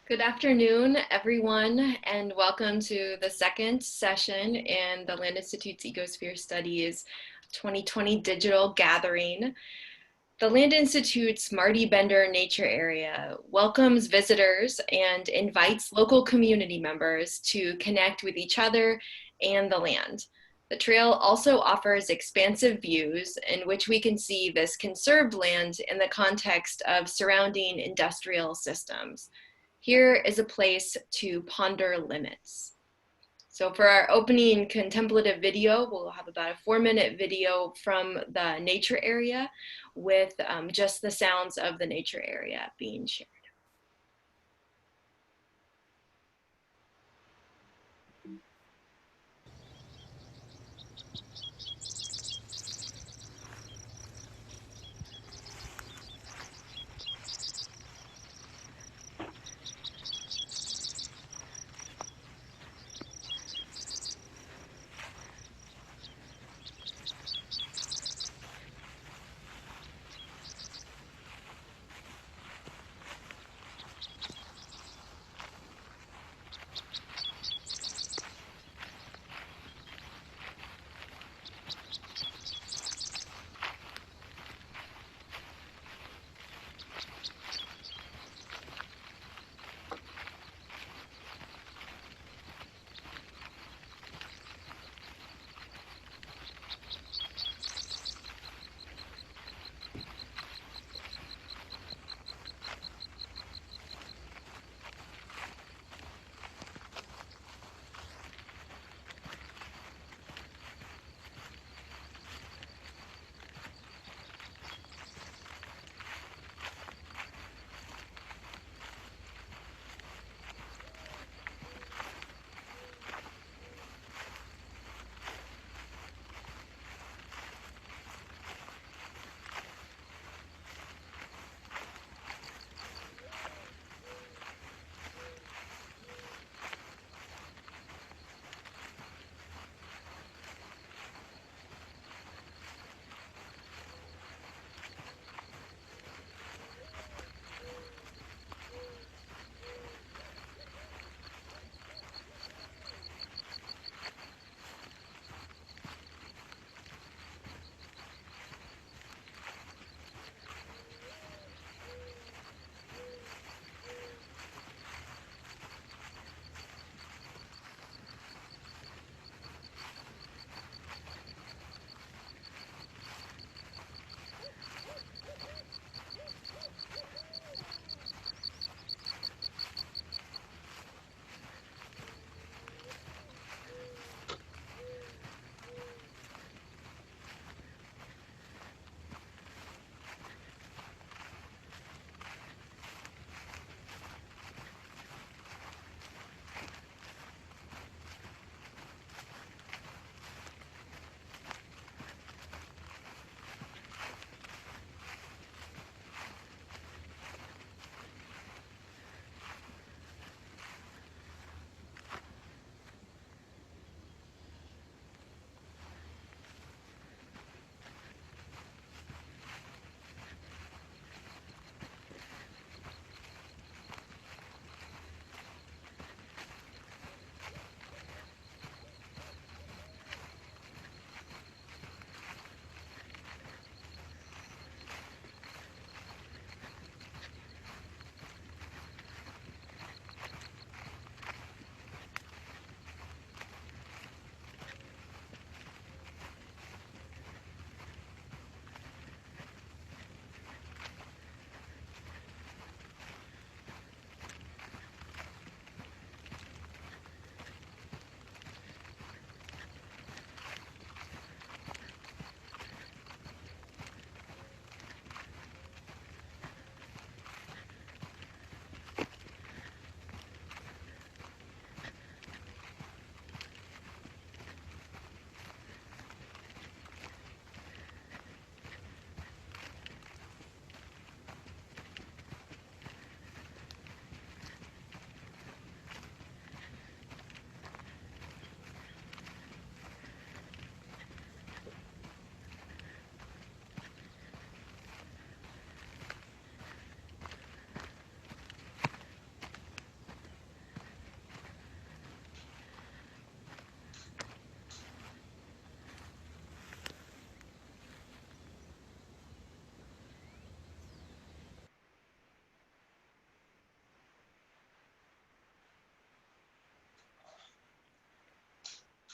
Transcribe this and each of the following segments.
Good afternoon, everyone, and welcome to the second session in the Land Institute's Ecosphere Studies 2020 Digital Gathering. The Land Institute's Marty Bender Nature Area welcomes visitors and invites local community members to connect with each other and the land. The trail also offers expansive views in which we can see this conserved land in the context of surrounding industrial systems. Here is a place to ponder limits. So for our opening contemplative video, we'll have about a 4-minute video from the nature area with just the sounds of the nature area being shared.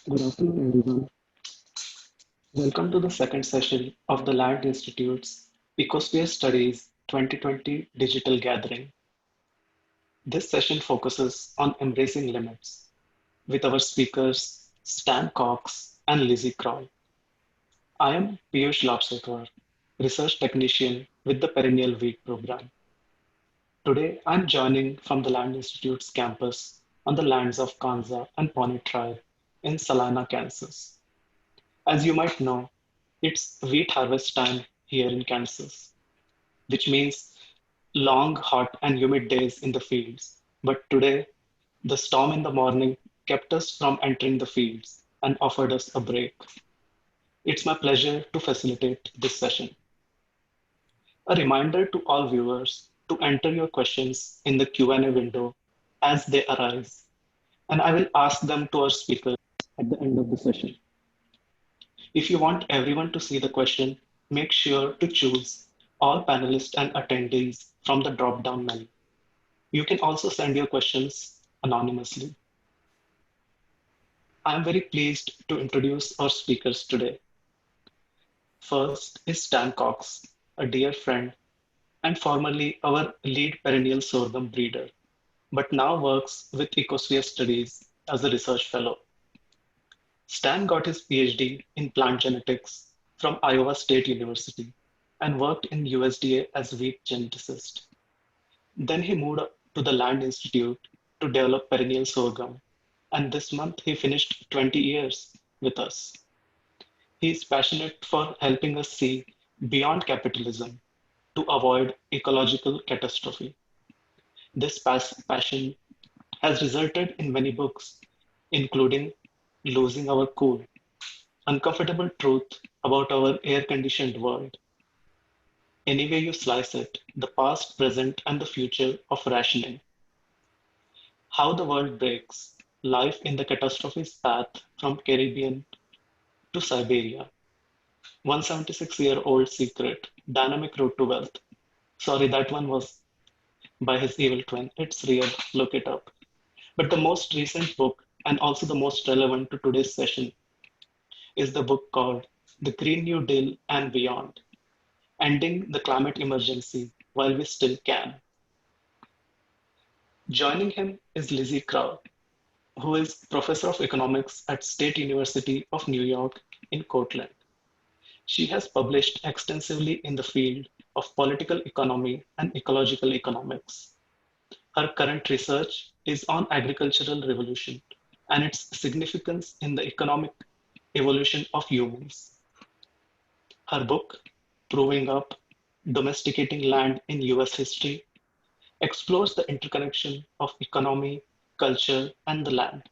Good afternoon, everyone. Welcome to the second session of the Land Institute's Ecosphere Studies 2020 Digital Gathering. This session focuses on embracing limits with our speakers Stan Cox and Lizzie Kroll. I am Piyush Lapsekar, research technician with the Perennial Wheat Program. Today, I'm joining from the Land Institute's campus on the lands of Kanza and Pawnee tribe in Salina, Kansas. As you might know, it's wheat harvest time here in Kansas, which means long, hot, and humid days in the fields. But today, the storm in the morning kept us from entering the fields and offered us a break. It's my pleasure to facilitate this session. A reminder to all viewers to enter your questions in the Q&A window as they arise, and I will ask them to our speakers at the end of the session. If you want everyone to see the question, make sure to choose all panelists and attendees from the drop-down menu. You can also send your questions anonymously. I am very pleased to introduce our speakers today. First is Stan Cox, a dear friend and formerly our lead perennial sorghum breeder, but now works with Ecosphere Studies as a research fellow. Stan got his PhD in plant genetics from Iowa State University and worked in USDA as wheat geneticist. Then he moved to the Land Institute to develop perennial sorghum, and this month he finished 20 years with us. He is passionate for helping us see beyond capitalism to avoid ecological catastrophe. This passion has resulted in many books, including Losing Our Cool, Uncomfortable Truth About Our Air Conditioned World. Any way you slice it, the past, present, and the future of rationing. How the World Breaks, Life in the Catastrophe's Path from Caribbean to Siberia. 176-year-old secret, Dynamic Road to Wealth. Sorry, that one was by his evil twin. It's real, look it up. But the most recent book, and also the most relevant to today's session, is the book called The Green New Deal and Beyond, Ending the Climate Emergency While We Still Can. Joining him is Lizzie Crow, who is Professor of Economics at State University of New York in Cortland. She has published extensively in the field of political economy and ecological economics. Her current research is on agricultural revolution and its significance in the economic evolution of humans. Her book, Proving Up, Domesticating Land in US History, explores the interconnection of economy, culture, and the land.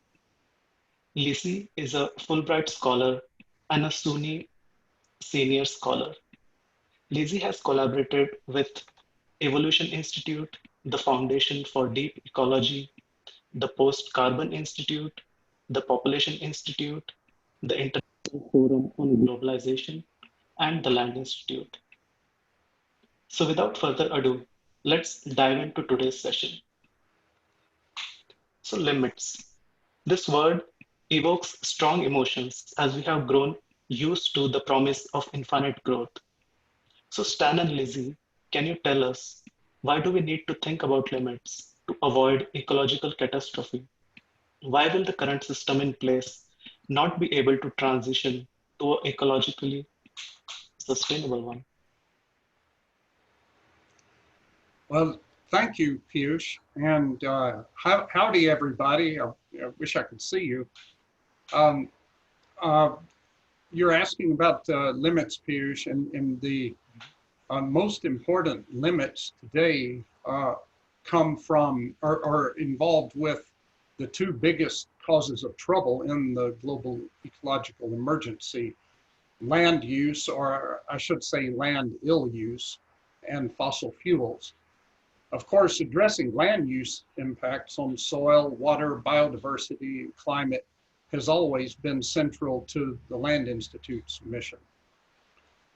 Lisi is a Fulbright scholar and a SUNY senior scholar. Lizzie has collaborated with Evolution Institute, the Foundation for Deep Ecology, the Post Carbon Institute, the Population Institute, the International Forum on Globalization, and the Land Institute. So without further ado, let's dive into today's session. So limits. This word evokes strong emotions as we have grown used to the promise of infinite growth. So Stan and Lizzie, can you tell us why do we need to think about limits to avoid ecological catastrophe? Why will the current system in place not be able to transition to an ecologically sustainable one? Well, thank you, Piyush, and howdy, everybody. I wish I could see you. Um, uh, you're asking about limits, Piyush, and the most important limits today come from or are involved with the two biggest causes of trouble in the global ecological emergency: land use, or I should say land ill use, and fossil fuels. Of course, addressing land use impacts on soil, water, biodiversity, and climate has always been central to the Land Institute's mission.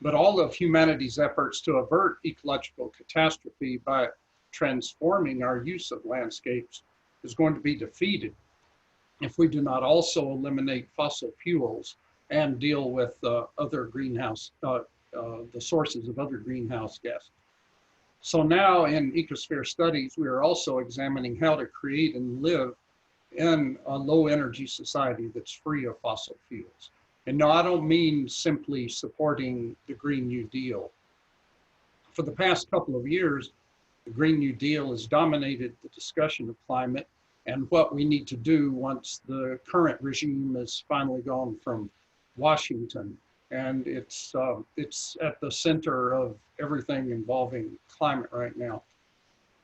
But all of humanity's efforts to avert ecological catastrophe by transforming our use of landscapes is going to be defeated if we do not also eliminate fossil fuels and deal with other the sources of other greenhouse gases. So now in Ecosphere studies, we are also examining how to create and live in a low energy society that's free of fossil fuels. And no, I don't mean simply supporting the Green New Deal. For the past couple of years, the Green New Deal has dominated the discussion of climate and what we need to do once the current regime is finally gone from Washington. And it's at the center of everything involving climate right now.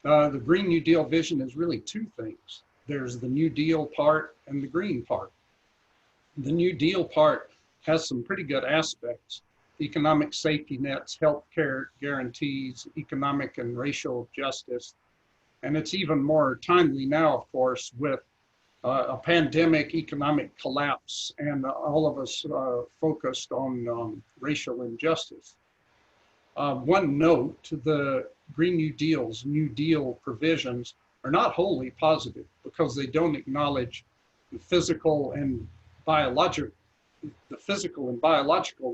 The Green New Deal vision is really two things. There's the New Deal part and the green part. The New Deal part has some pretty good aspects: economic safety nets, healthcare guarantees, economic and racial justice. And it's even more timely now, of course, with a pandemic, economic collapse, and all of us focused on racial injustice. One note, the Green New Deal's New Deal provisions are not wholly positive because they don't acknowledge the physical and biological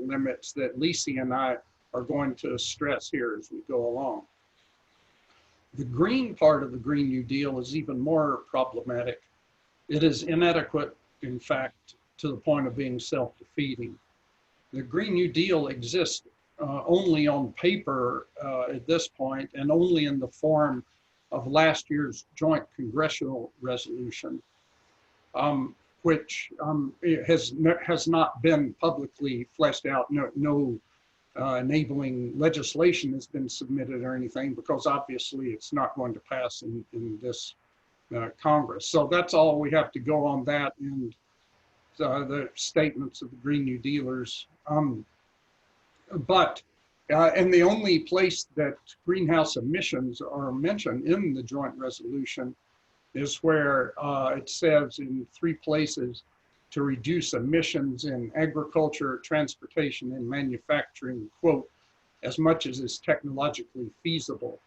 limits that Lisi and I are going to stress here as we go along. The green part of the Green New Deal is even more problematic. It is inadequate, in fact, to the point of being self-defeating. The Green New Deal exists only on paper at this point, and only in the form of last year's joint congressional resolution, which has not been publicly fleshed out. No enabling legislation has been submitted or anything, because obviously it's not going to pass in this Congress. So that's all we have to go on that, and the statements of the Green New Dealers. And the only place that greenhouse emissions are mentioned in the joint resolution is where it says in 3 places to reduce emissions in agriculture, transportation, and manufacturing, quote, as much as is technologically feasible.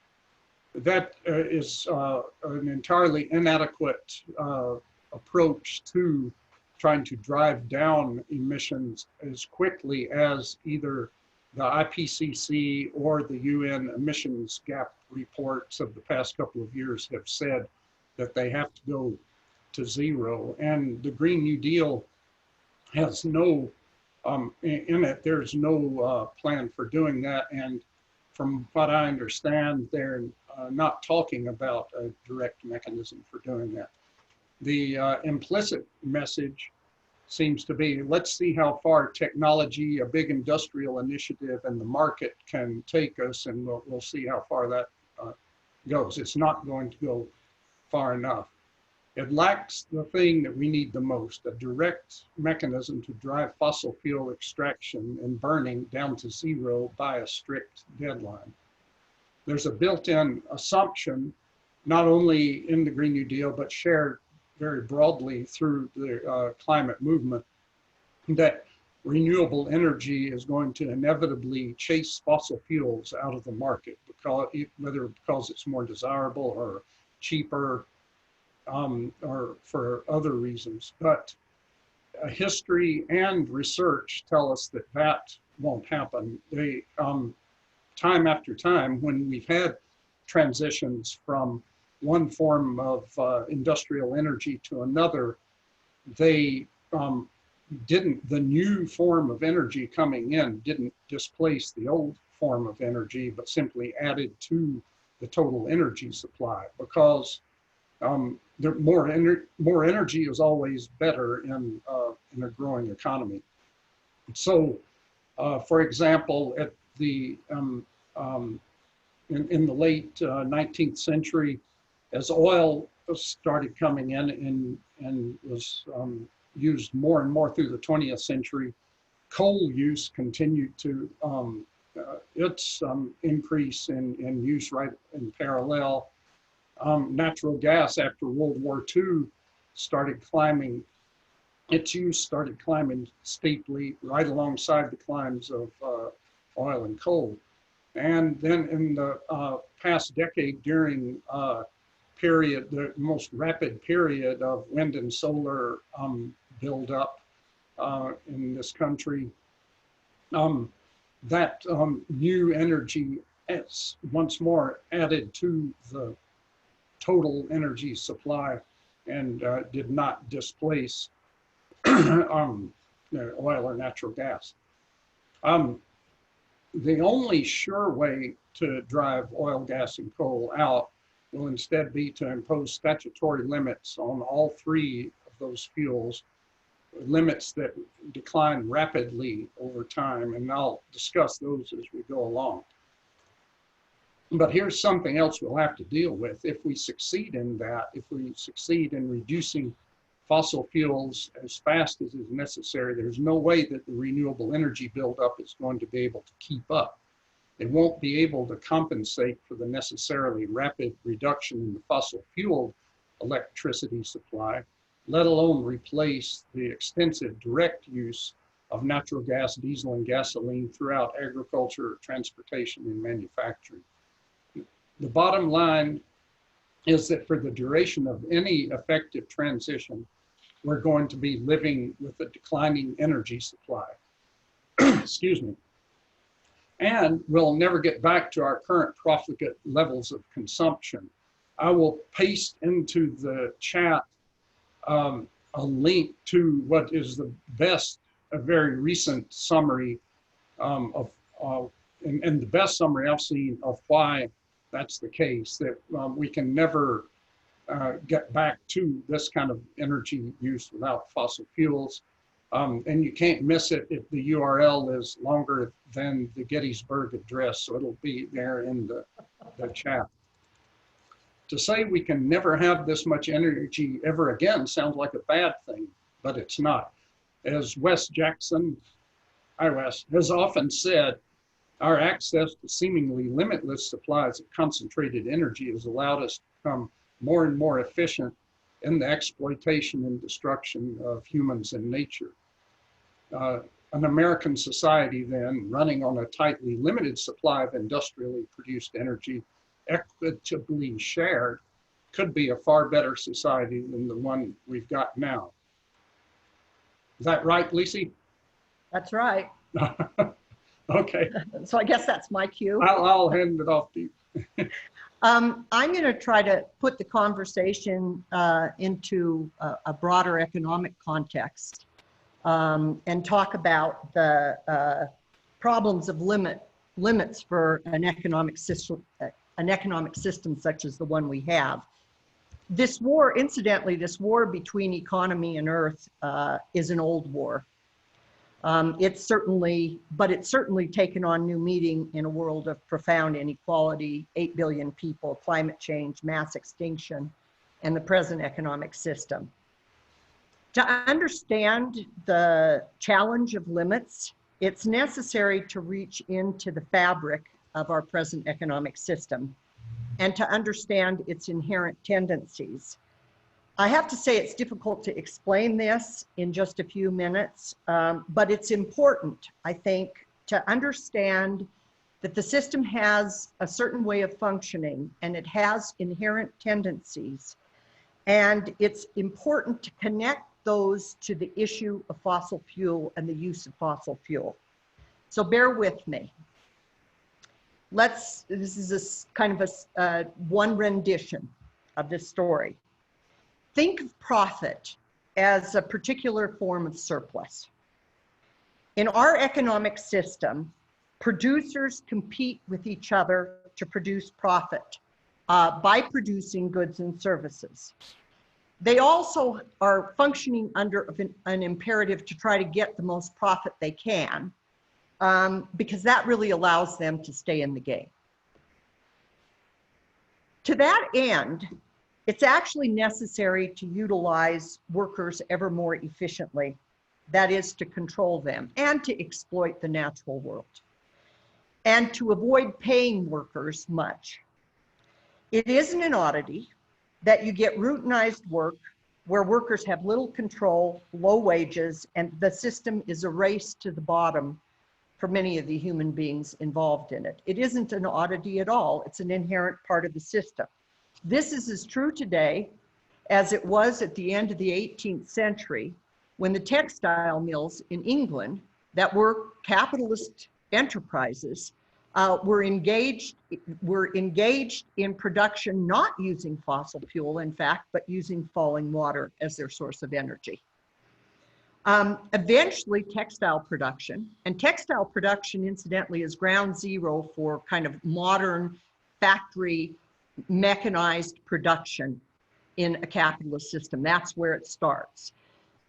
That is an entirely inadequate approach to trying to drive down emissions as quickly as either the IPCC or the UN emissions gap reports of the past couple of years have said that they have to go to zero. And the Green New Deal has no, in it, there's no plan for doing that. And from what I understand, they're not talking about a direct mechanism for doing that. The implicit message seems to be, let's see how far technology, a big industrial initiative, and the market can take us, and we'll see how far that goes. It's not going to go far enough. It lacks the thing that we need the most, a direct mechanism to drive fossil fuel extraction and burning down to zero by a strict deadline. There's a built-in assumption, not only in the Green New Deal, but shared very broadly through the climate movement, that renewable energy is going to inevitably chase fossil fuels out of the market, whether because it's more desirable or cheaper, or for other reasons. But history and research tell us that that won't happen. Time after time, when we've had transitions from one form of industrial energy to another, the new form of energy coming in didn't displace the old form of energy, but simply added to the total energy supply, because more energy is always better in a growing economy. So, for example, at the in the late 19th century, as oil started coming in and was used more and more through the 20th century, coal use continued to its increase in use right in parallel. Natural gas after World War II started climbing. Its use started climbing steeply right alongside the climbs of oil and coal. And then in the past decade, during period, the most rapid period of wind and solar buildup in this country. That new energy is once more added to the total energy supply and did not displace oil or natural gas. The only sure way to drive oil, gas, and coal out will instead be to impose statutory limits on all three of those fuels, limits that decline rapidly over time, and I'll discuss those as we go along. But here's something else we'll have to deal with. If we succeed in that, if we succeed in reducing fossil fuels as fast as is necessary, there's no way that the renewable energy buildup is going to be able to keep up. It won't be able to compensate for the necessarily rapid reduction in the fossil fuel electricity supply, let alone replace the extensive direct use of natural gas, diesel, and gasoline throughout agriculture, transportation, and manufacturing. The bottom line is that for the duration of any effective transition, we're going to be living with a declining energy supply. Excuse me. And we'll never get back to our current profligate levels of consumption. I will paste into the chat a link to what is the best, a very recent summary and the best summary I've seen of why that's the case, that we can never get back to this kind of energy use without fossil fuels. And you can't miss it if the URL is longer than the Gettysburg Address, so it'll be there in the chat. To say we can never have this much energy ever again sounds like a bad thing, but it's not. As Wes Jackson, hi Wes, has often said, our access to seemingly limitless supplies of concentrated energy has allowed us to become more and more efficient in the exploitation and destruction of humans and nature. An American society then, running on a tightly limited supply of industrially produced energy, equitably shared, could be a far better society than the one we've got now. Is that right, Lisi? That's right. Okay. So I guess that's my cue. I'll hand it off to you. I'm going to try to put the conversation into a broader economic context and talk about the problems of limits for an economic system such as the one we have. This war, incidentally, this war between economy and earth is an old war. It's certainly taken on new meaning in a world of profound inequality, 8 billion people, climate change, mass extinction, and the present economic system. To understand the challenge of limits, it's necessary to reach into the fabric of our present economic system and to understand its inherent tendencies. I have to say it's difficult to explain this in just a few minutes, but it's important, I think, to understand that the system has a certain way of functioning and it has inherent tendencies. And it's important to connect those to the issue of fossil fuel and the use of fossil fuel. So bear with me. This is kind of one rendition of this story. Think of profit as a particular form of surplus. In our economic system, producers compete with each other to produce profit by producing goods and services. They also are functioning under an imperative to try to get the most profit they can because that really allows them to stay in the game. To that end, it's actually necessary to utilize workers ever more efficiently, that is to control them and to exploit the natural world, and to avoid paying workers much. It isn't an oddity that you get routinized work where workers have little control, low wages, and the system is a race to the bottom for many of the human beings involved in it. It isn't an oddity at all. It's an inherent part of the system. This is as true today as it was at the end of the 18th century when the textile mills in England that were capitalist enterprises were engaged in production not using fossil fuel, in fact, but using falling water as their source of energy. Eventually, textile production, and textile production, incidentally, is ground zero for kind of modern factory mechanized production in a capitalist system. That's where it starts.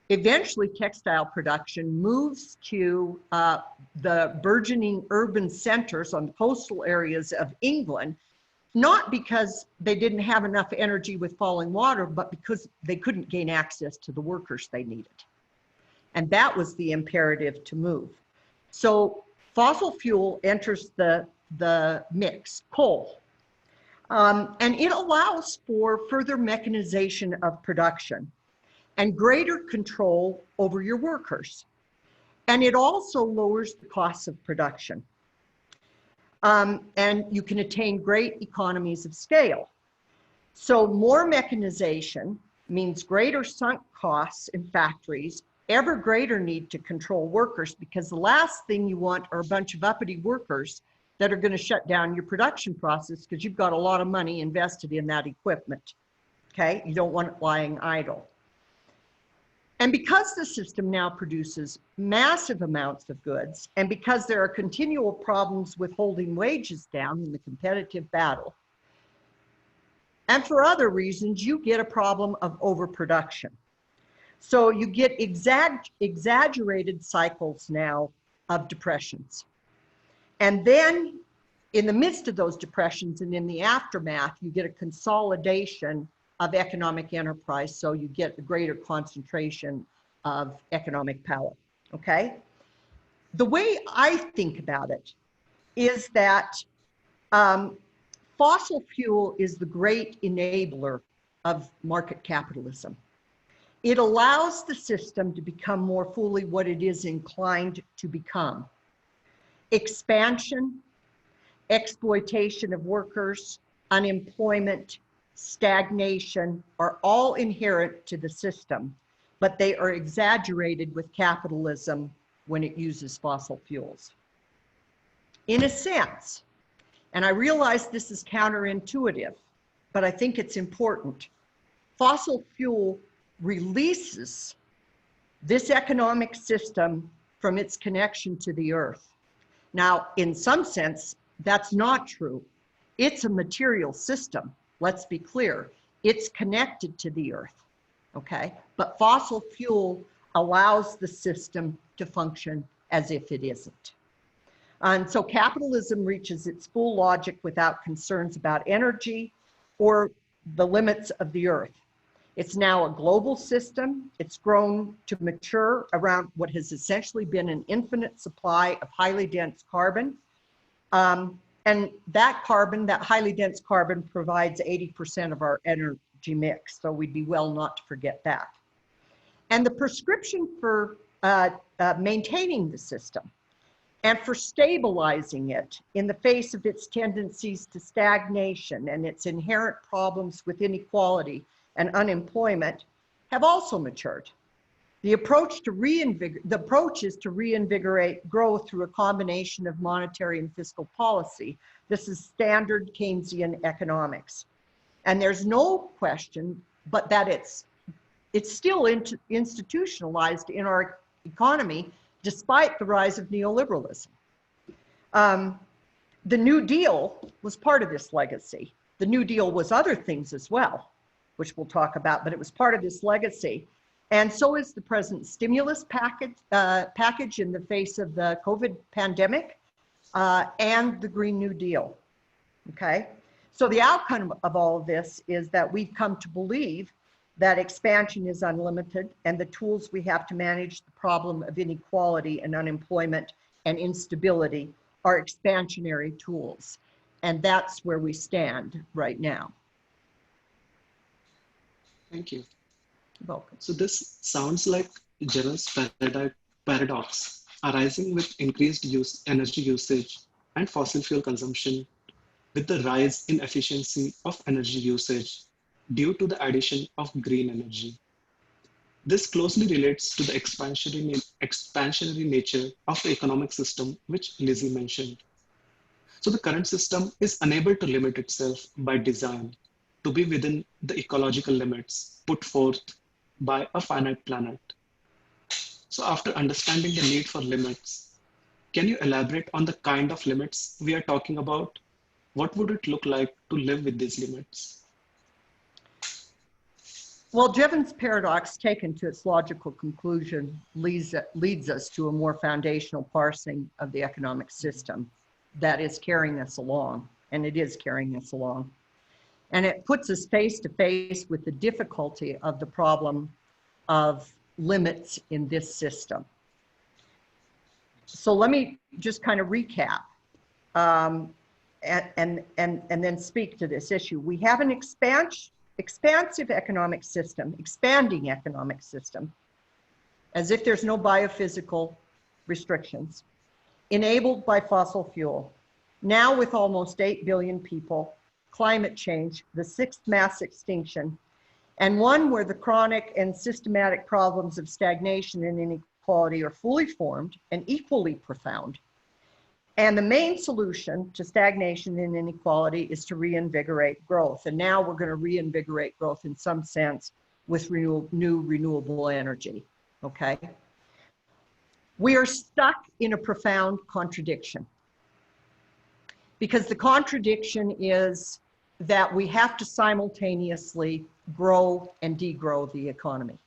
Eventually, textile production moves to the burgeoning urban centers on the coastal areas of England, not because they didn't have enough energy with falling water, but because they couldn't gain access to the workers they needed. And that was the imperative to move. So fossil fuel enters the mix, coal. And it allows for further mechanization of production and greater control over your workers. And it also lowers the costs of production. And you can attain great economies of scale. So more mechanization means greater sunk costs in factories, ever greater need to control workers, because the last thing you want are a bunch of uppity workers that are going to shut down your production process because you've got a lot of money invested in that equipment. Okay, you don't want it lying idle. And because the system now produces massive amounts of goods, and because there are continual problems with holding wages down in the competitive battle, and for other reasons, you get a problem of overproduction. So you get exaggerated cycles now of depressions. And then in the midst of those depressions and in the aftermath, you get a consolidation of economic enterprise. So you get a greater concentration of economic power, okay? The way I think about it is that fossil fuel is the great enabler of market capitalism. It allows the system to become more fully what it is inclined to become. Expansion, exploitation of workers, unemployment, stagnation are all inherent to the system, but they are exaggerated with capitalism when it uses fossil fuels. In a sense, and I realize this is counterintuitive, but I think it's important, fossil fuel releases this economic system from its connection to the earth. Now, in some sense, that's not true. It's a material system, let's be clear. It's connected to the earth, okay? But fossil fuel allows the system to function as if it isn't. And so capitalism reaches its full logic without concerns about energy or the limits of the earth. It's now a global system. It's grown to mature around what has essentially been an infinite supply of highly dense carbon. And that carbon, that highly dense carbon, provides 80% of our energy mix. So we'd be well not to forget that. And the prescription for maintaining the system and for stabilizing it in the face of its tendencies to stagnation and its inherent problems with inequality and unemployment have also matured. The approach is to reinvigorate growth through a combination of monetary and fiscal policy. This is standard Keynesian economics. And there's no question but that it's still institutionalized in our economy despite the rise of neoliberalism. The New Deal was part of this legacy. The New Deal was other things as well, which we'll talk about, but it was part of this legacy. And so is the present stimulus package in the face of the COVID pandemic and the Green New Deal, okay? So the outcome of all of this is that we've come to believe that expansion is unlimited and the tools we have to manage the problem of inequality and unemployment and instability are expansionary tools. And that's where we stand right now. Thank you. Welcome. So this sounds like Jerrell's paradox, arising with increased energy usage and fossil fuel consumption with the rise in efficiency of energy usage due to the addition of green energy. This closely relates to the expansionary nature of the economic system, which Lizzie mentioned. So the current system is unable to limit itself by design to be within the ecological limits put forth by a finite planet. So after understanding the need for limits, can you elaborate on the kind of limits we are talking about? What would it look like to live with these limits? Well, Jevons paradox, taken to its logical conclusion, leads us to a more foundational parsing of the economic system that is carrying us along, and it is carrying us along. And it puts us face to face with the difficulty of the problem of limits in this system. So let me just kind of recap and then speak to this issue. We have an expansive economic system, expanding economic system, as if there's no biophysical restrictions, enabled by fossil fuel. Now with almost 8 billion people, climate change, the sixth mass extinction, and one where the chronic and systematic problems of stagnation and inequality are fully formed and equally profound. And the main solution to stagnation and inequality is to reinvigorate growth. And now we're going to reinvigorate growth in some sense with new renewable energy, okay? We are stuck in a profound contradiction, because the contradiction is that we have to simultaneously grow and degrow the economy.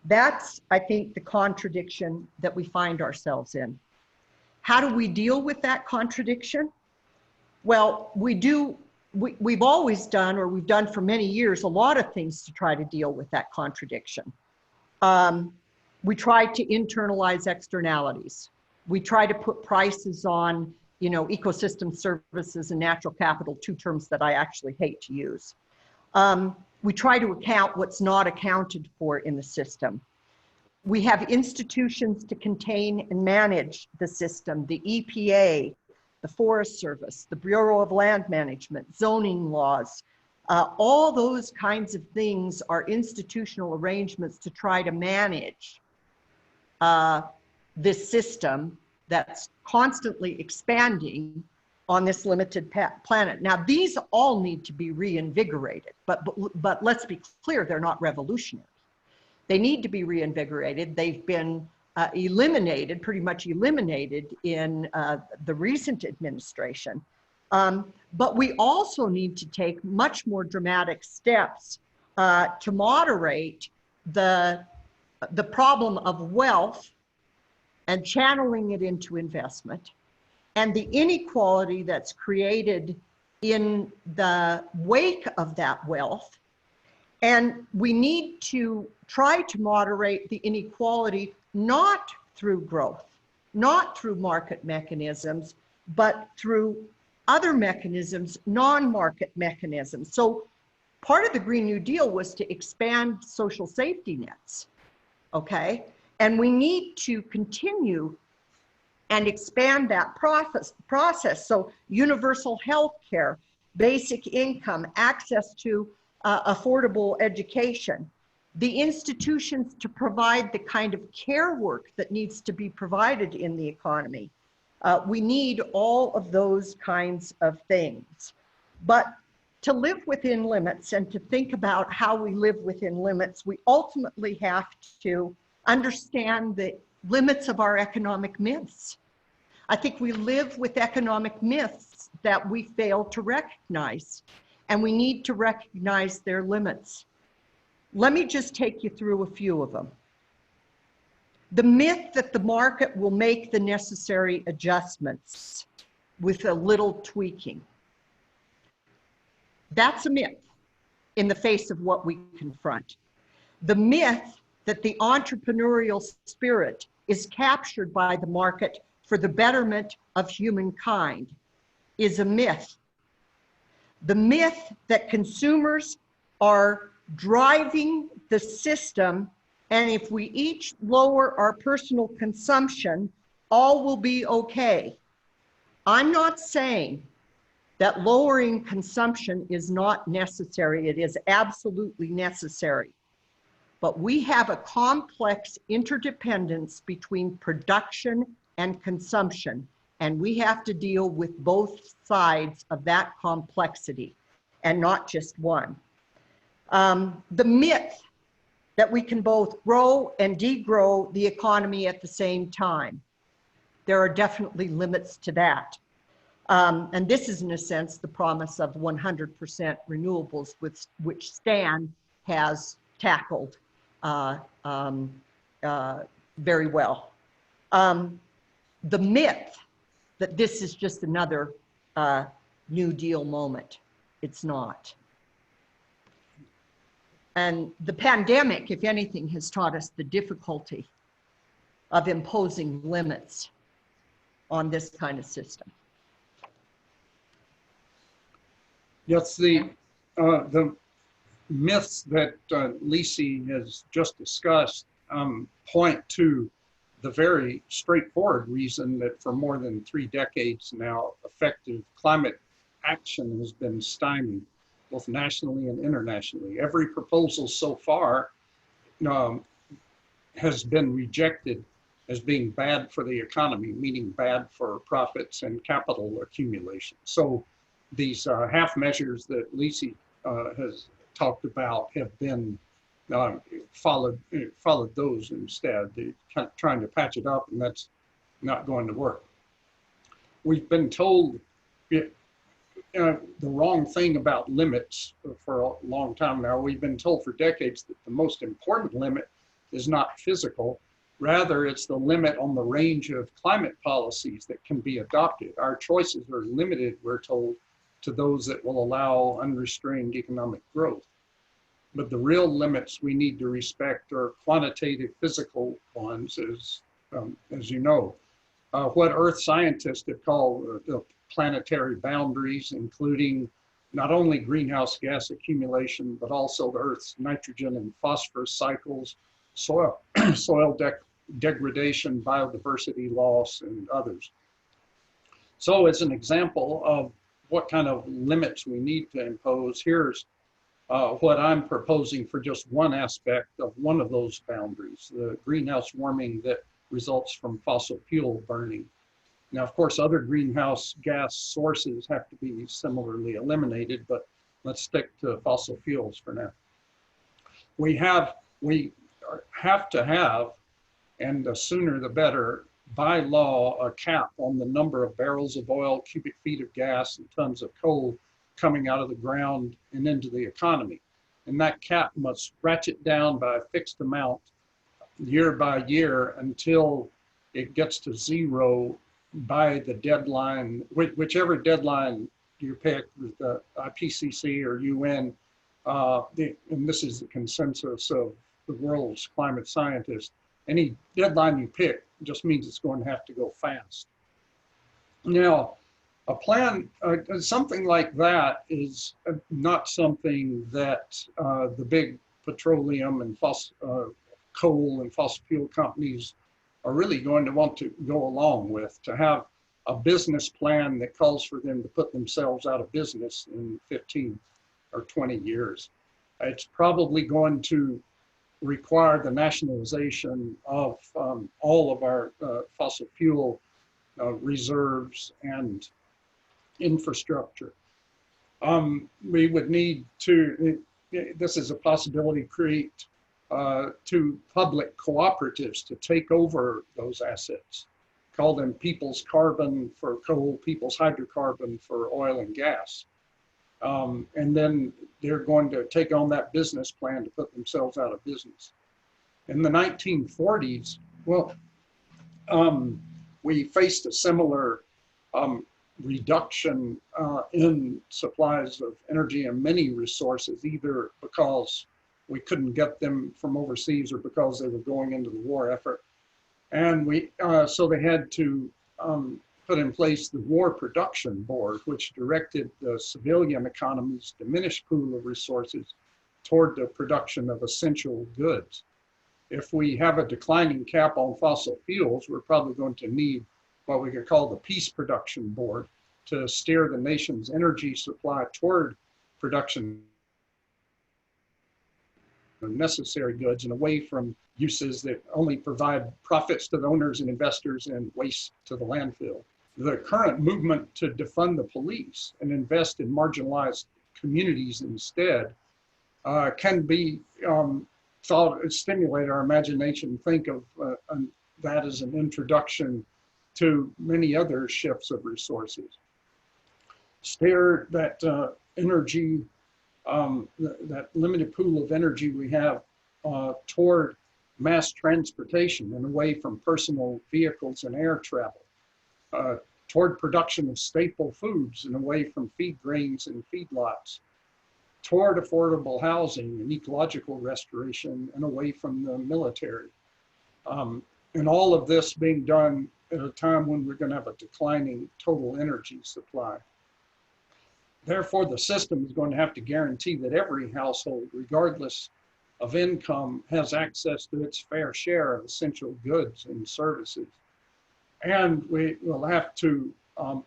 That's, I think, the contradiction that we find ourselves in. How do we deal with that contradiction? Well, we've always done, or we've done for many years, a lot of things to try to deal with that contradiction. We try to internalize externalities. We try to put prices on, ecosystem services and natural capital, two terms that I actually hate to use. We try to account what's not accounted for in the system. We have institutions to contain and manage the system, the EPA, the Forest Service, the Bureau of Land Management, zoning laws. All those kinds of things are institutional arrangements to try to manage this system that's constantly expanding on this limited planet. Now, these all need to be reinvigorated, but let's be clear, they're not revolutionary. They need to be reinvigorated. They've been eliminated, pretty much eliminated in the recent administration. But we also need to take much more dramatic steps to moderate the problem of wealth and channeling it into investment, and the inequality that's created in the wake of that wealth. And we need to try to moderate the inequality, not through growth, not through market mechanisms, but through other mechanisms, non-market mechanisms. So part of the Green New Deal was to expand social safety nets, okay? And we need to continue and expand that process. So universal health care, basic income, access to affordable education, the institutions to provide the kind of care work that needs to be provided in the economy. We need all of those kinds of things. But to live within limits and to think about how we live within limits, we ultimately have to understand the limits of our economic myths. I think we live with economic myths that we fail to recognize, and we need to recognize their limits. Let me just take you through a few of them. The myth that the market will make the necessary adjustments with a little tweaking. That's a myth in the face of what we confront. The myth that the entrepreneurial spirit is captured by the market for the betterment of humankind is a myth. The myth that consumers are driving the system, and if we each lower our personal consumption, all will be okay. I'm not saying that lowering consumption is not necessary. It is absolutely necessary. But we have a complex interdependence between production and consumption, and we have to deal with both sides of that complexity and not just one. The myth that we can both grow and degrow the economy at the same time. There are definitely limits to that. And this is, in a sense, the promise of 100% renewables, which Stan has tackled very well. The myth that this is just another New Deal moment. It's not. And the pandemic, if anything, has taught us the difficulty of imposing limits on this kind of system. Yes, the myths that Lisi has just discussed point to the very straightforward reason that for more than 3 decades now, effective climate action has been stymied, both nationally and internationally. Every proposal so far has been rejected as being bad for the economy, meaning bad for profits and capital accumulation. So these half measures that Lisi has talked about have been followed those instead. They're kind of trying to patch it up, and that's not going to work. We've been told the wrong thing about limits for a long time now. We've been told for decades that the most important limit is not physical. Rather, it's the limit on the range of climate policies that can be adopted. Our choices are limited, we're told, to those that will allow unrestrained economic growth. But the real limits we need to respect are quantitative physical ones, as you know. What Earth scientists have called the planetary boundaries, including not only greenhouse gas accumulation, but also the Earth's nitrogen and phosphorus cycles, soil degradation, biodiversity loss, and others. So as an example of what kind of limits we need to impose, here's what I'm proposing for just one aspect of one of those boundaries, the greenhouse warming that results from fossil fuel burning. Now, of course, other greenhouse gas sources have to be similarly eliminated, but let's stick to fossil fuels for now. We have to have, and the sooner the better, by law, a cap on the number of barrels of oil, cubic feet of gas, and tons of coal coming out of the ground and into the economy. And that cap must ratchet down by a fixed amount year by year until it gets to zero by the deadline, whichever deadline you pick, the IPCC or UN, and this is the consensus of the world's climate scientists, any deadline you pick just means it's going to have to go fast. Now, a plan, something like that is not something that the big petroleum and coal and fossil fuel companies are really going to want to go along with, to have a business plan that calls for them to put themselves out of business in 15 or 20 years. It's probably going to require the nationalization of all of our fossil fuel reserves and infrastructure. We would need to, this is a possibility, create 2 public cooperatives to take over those assets. Call them People's Carbon for coal, People's Hydrocarbon for oil and gas. And then they're going to take on that business plan to put themselves out of business. In the 1940s, well, we faced a similar reduction in supplies of energy and many resources, either because we couldn't get them from overseas or because they were going into the war effort. And so they had to put in place the War Production Board, which directed the civilian economy's diminished pool of resources toward the production of essential goods. If we have a declining cap on fossil fuels, we're probably going to need what we could call the Peace Production Board to steer the nation's energy supply toward production of necessary goods and away from uses that only provide profits to the owners and investors and waste to the landfill. The current movement to defund the police and invest in marginalized communities instead can be thought, stimulate our imagination, think of that as an introduction to many other shifts of resources. Steer that energy, that limited pool of energy we have toward mass transportation and away from personal vehicles and air travel, toward production of staple foods and away from feed grains and feedlots, toward affordable housing and ecological restoration and away from the military. And all of this being done at a time when we're going to have a declining total energy supply. Therefore, the system is going to have to guarantee that every household, regardless of income, has access to its fair share of essential goods and services. And we will have to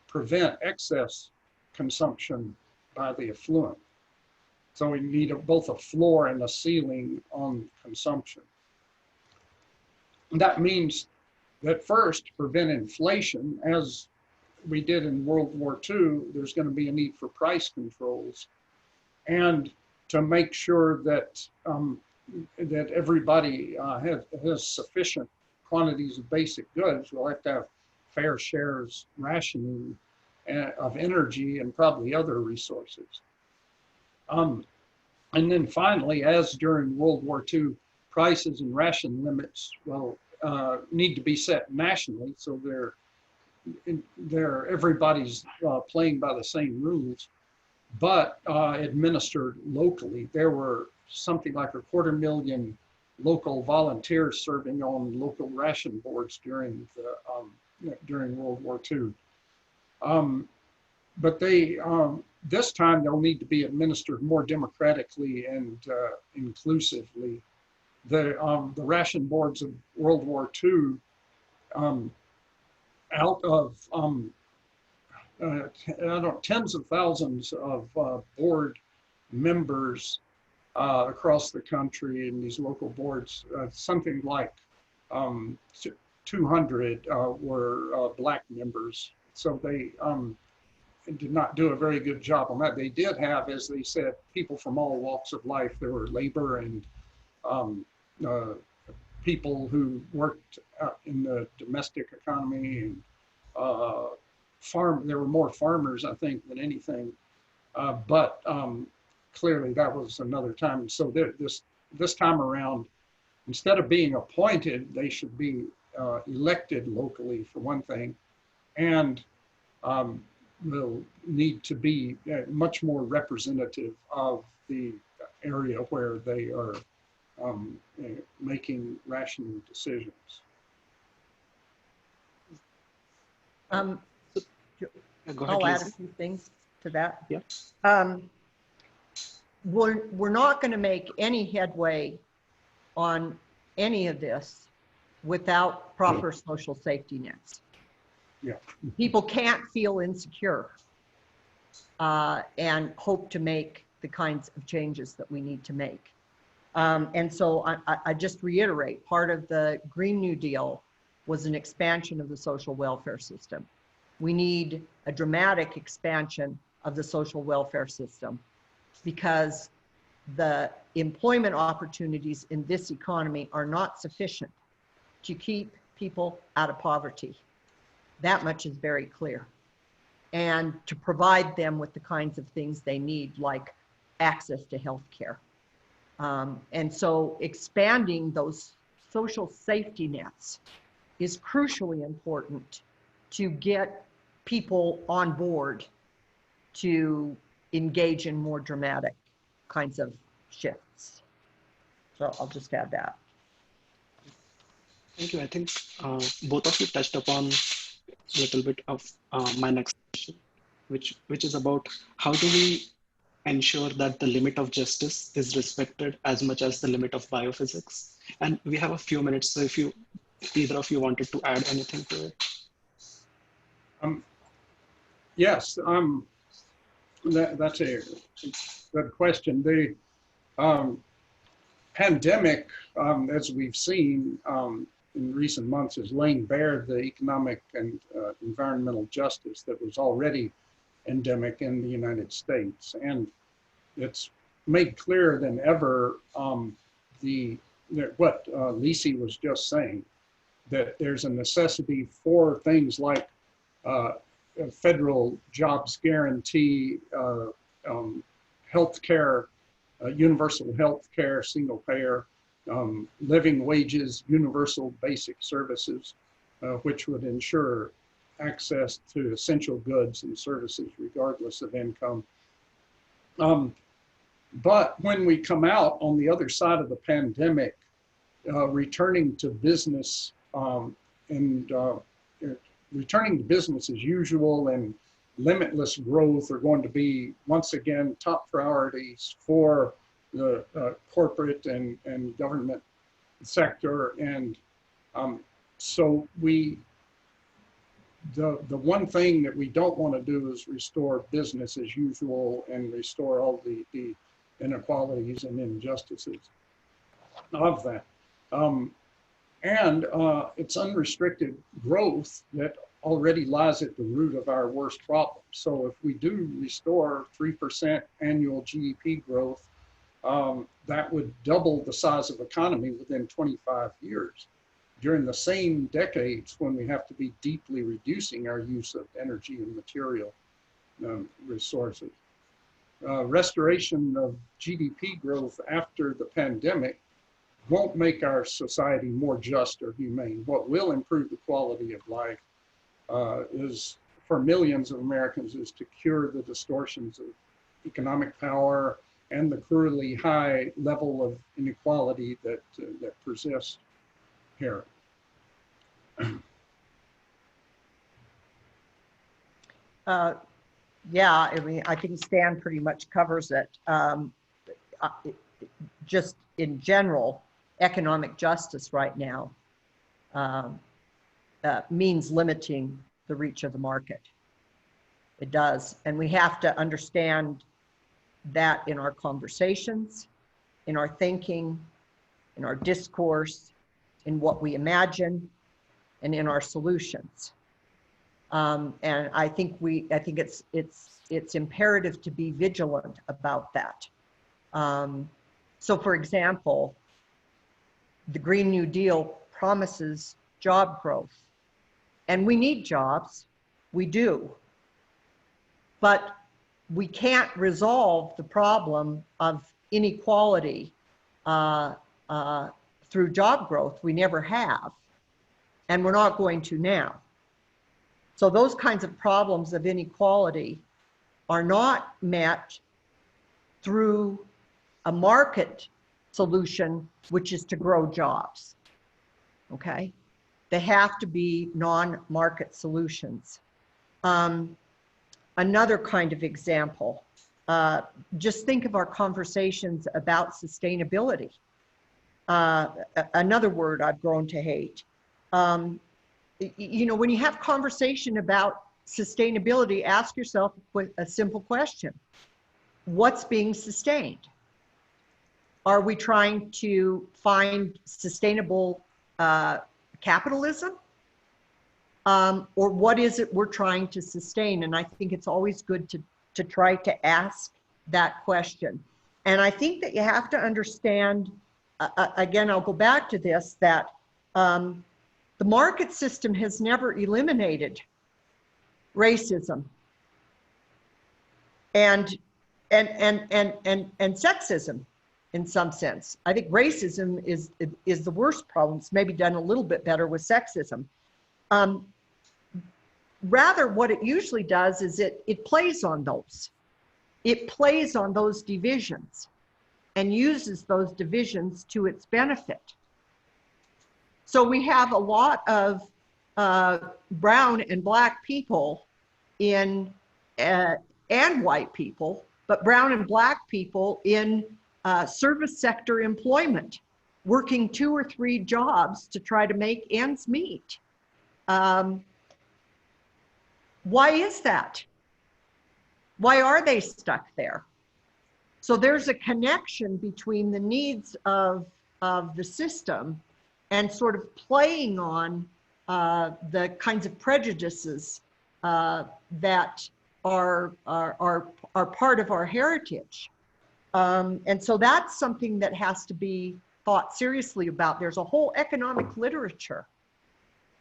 prevent excess consumption by the affluent. So we need both a floor and a ceiling on consumption. And that means that first, to prevent inflation, as we did in World War II, there's going to be a need for price controls. And to make sure that, that everybody has sufficient quantities of basic goods, we'll have to have fair shares rationing of energy and probably other resources. And then finally, as during World War II, prices and ration limits will need to be set nationally, so everybody's playing by the same rules, but administered locally. There were something like 250,000 local volunteers serving on local ration boards during World War II. But they this time they'll need to be administered more democratically and inclusively. The ration boards of World War II, out of tens of thousands of board members across the country in these local boards, something like 200 were Black members. So they did not do a very good job on that. They did have, as they said, people from all walks of life. There were labor and people who worked in the domestic economy and there were more farmers, I think, than anything. But clearly that was another time. So this time around, instead of being appointed, they should be elected locally for one thing, and will need to be much more representative of the area where they are making rationing decisions. Go ahead, I'll add a Lisa. few things to that. Yeah. We're not going to make any headway on any of this without proper social safety nets. Yeah. People can't feel insecure and hope to make the kinds of changes that we need to make. And so I just reiterate, part of the Green New Deal was an expansion of the social welfare system. We need a dramatic expansion of the social welfare system because the employment opportunities in this economy are not sufficient to keep people out of poverty. That much is very clear. And to provide them with the kinds of things they need, like access to health care. And so expanding those social safety nets is crucially important to get people on board to engage in more dramatic kinds of shifts. So I'll just add that. Thank you. I think both of you touched upon a little bit of my next question, which is about how do we ensure that the limit of justice is respected as much as the limit of biophysics? And we have a few minutes, so if either of you wanted to add anything to it. Yes, that's a good question. The um, pandemic, as we've seen in recent months, has laid bare the economic and environmental justice that was already endemic in the United States. And it's made clearer than ever what Lisi was just saying, that there's a necessity for things like a federal jobs guarantee, health care, universal health care, single payer, living wages, universal basic services, which would ensure access to essential goods and services regardless of income. But when we come out on the other side of the pandemic, returning to business and returning to business as usual and limitless growth are going to be, once again, top priorities for the corporate and government sector. And so the one thing that we don't want to do is restore business as usual and restore all the inequalities and injustices of that. And it's unrestricted growth that already lies at the root of our worst problems. So if we do restore 3% annual GDP growth, that would double the size of economy within 25 years during the same decades when we have to be deeply reducing our use of energy and material resources. Restoration of GDP growth after the pandemic won't make our society more just or humane. What will improve the quality of life is, for millions of Americans, is to cure the distortions of economic power and the cruelly high level of inequality that persists here. Yeah, I mean, I think Stan pretty much covers it. Just in general, economic justice right now means limiting the reach of the market. It does. And we have to understand that in our conversations, in our thinking, in our discourse, in what we imagine, and in our solutions. And I think it's imperative to be vigilant about that. So for example, the Green New Deal promises job growth, and we need jobs, we do. But we can't resolve the problem of inequality through job growth. We never have, and we're not going to now. So those kinds of problems of inequality are not met through a market solution, which is to grow jobs, okay? They have to be non-market solutions. Another kind of example, just think of our conversations about sustainability. Another word I've grown to hate. You know, when you have conversation about sustainability, ask yourself a simple question. What's being sustained? Are we trying to find sustainable capitalism? Or what is it we're trying to sustain? And I think it's always good to try to ask that question. And I think that you have to understand, again, I'll go back to this, that the market system has never eliminated racism and sexism in some sense. I think racism is the worst problem. It's maybe done a little bit better with sexism. Rather, what it usually does is it plays on those. It plays on those divisions and uses those divisions to its benefit. So we have a lot of brown and black people and white people, but brown and black people in service sector employment, working 2 or 3 jobs to try to make ends meet. Why is that? Why are they stuck there? So there's a connection between the needs of the system and sort of playing on the kinds of prejudices that are part of our heritage. And so that's something that has to be thought seriously about. There's a whole economic literature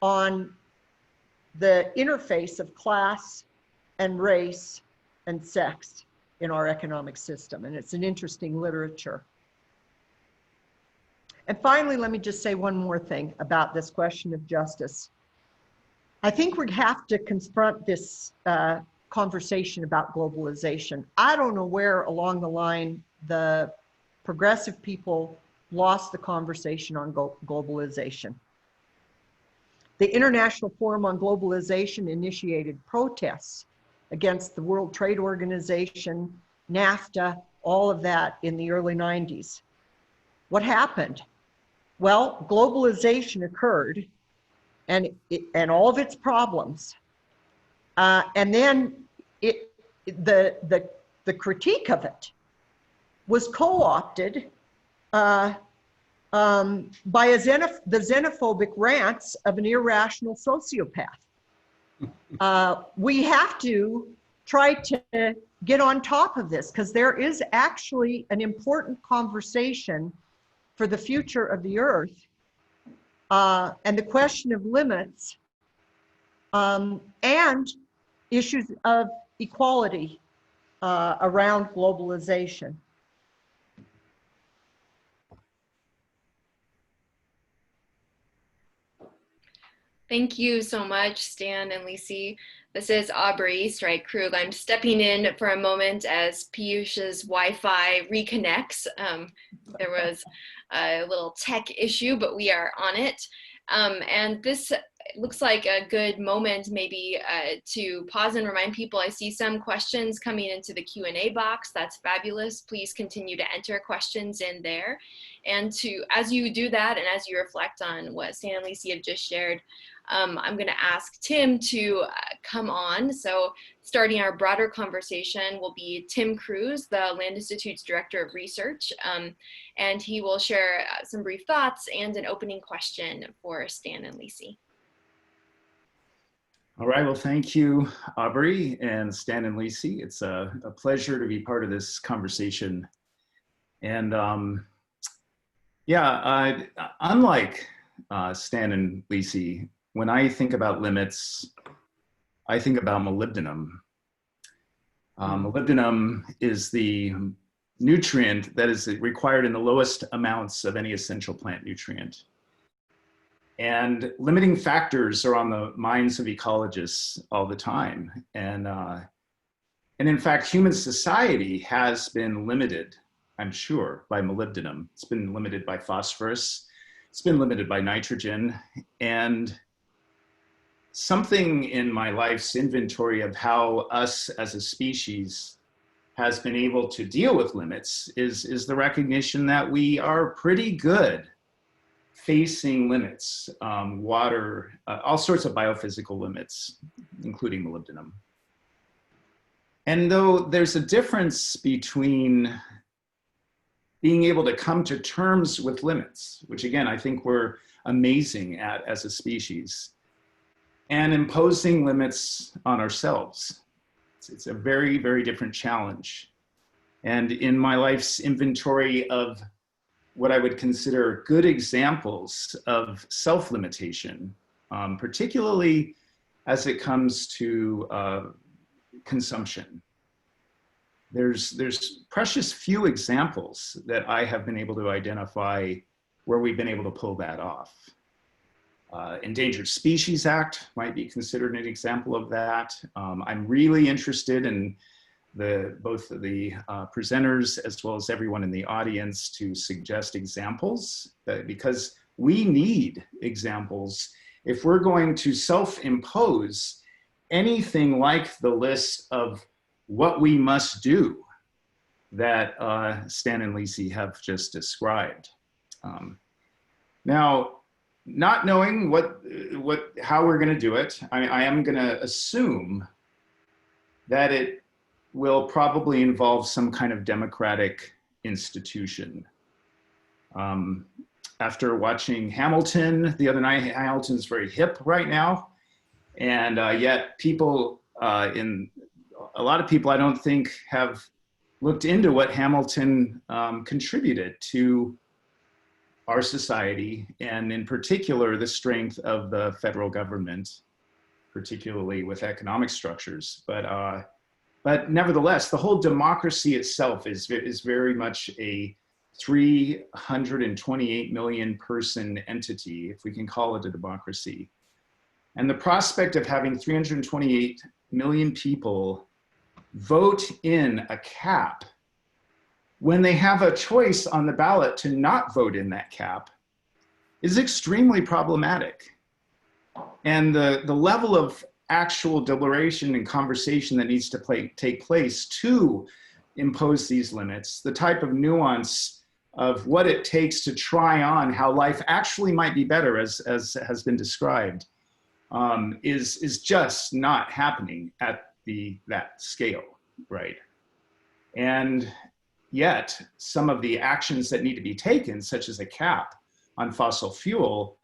on the interface of class and race and sex in our economic system, and it's an interesting literature. And finally, let me just say one more thing about this question of justice. I think we have to confront this conversation about globalization. I don't know where along the line the progressive people lost the conversation on globalization. The International Forum on Globalization initiated protests against the World Trade Organization, NAFTA, all of that in the early 90s. What happened? Well, globalization occurred and all of its problems. And then the critique of it was co-opted by the xenophobic rants of an irrational sociopath. We have to try to get on top of this because there is actually an important conversation for the future of the earth and the question of limits and issues of equality around globalization. Thank you so much, Stan and Lisi. This is Aubrey Strike-Krug. I'm stepping in for a moment as Piyush's Wi-Fi reconnects. There was a little tech issue, but we are on it. And this looks like a good moment maybe to pause and remind people. I see some questions coming into the Q&A box. That's fabulous. Please continue to enter questions in there. And as you do that and as you reflect on what Stan and Lisi have just shared, I'm going to ask Tim to come on. So starting our broader conversation will be Tim Cruz, the Land Institute's Director of Research, and he will share some brief thoughts and an opening question for Stan and Lisi. All right, well, thank you, Aubrey and Stan and Lisi. It's a pleasure to be part of this conversation. And yeah, unlike Stan and Lisi, when I think about limits, I think about molybdenum. Molybdenum is the nutrient that is required in the lowest amounts of any essential plant nutrient. And limiting factors are on the minds of ecologists all the time. And in fact, human society has been limited, I'm sure, by molybdenum. It's been limited by phosphorus. It's been limited by nitrogen. And something in my life's inventory of how us as a species has been able to deal with limits is the recognition that we are pretty good facing limits, water, all sorts of biophysical limits, including molybdenum. And though there's a difference between being able to come to terms with limits, which again, I think we're amazing at as a species, and imposing limits on ourselves. It's a very, very different challenge. And in my life's inventory of what I would consider good examples of self-limitation, particularly as it comes to consumption, there's precious few examples that I have been able to identify where we've been able to pull that off. Endangered Species Act might be considered an example of that. I'm really interested in both the presenters as well as everyone in the audience to suggest examples, because we need examples if we're going to self-impose anything like the list of what we must do that Stan and Lisi have just described. Now, not knowing how we're going to do it, I am going to assume that it will probably involve some kind of democratic institution. After watching Hamilton the other night, Hamilton's very hip right now, and yet people a lot of people I don't think have looked into what Hamilton contributed to our society, and in particular, the strength of the federal government, particularly with economic structures. But nevertheless, the whole democracy itself is very much a 328 million person entity, if we can call it a democracy. And the prospect of having 328 million people vote in a cap when they have a choice on the ballot to not vote in that cap is extremely problematic. And the level of actual deliberation and conversation that needs to take place to impose these limits, the type of nuance of what it takes to try on how life actually might be better, as has been described, is just not happening at that scale, right? And yet, some of the actions that need to be taken, such as a cap on fossil fuel,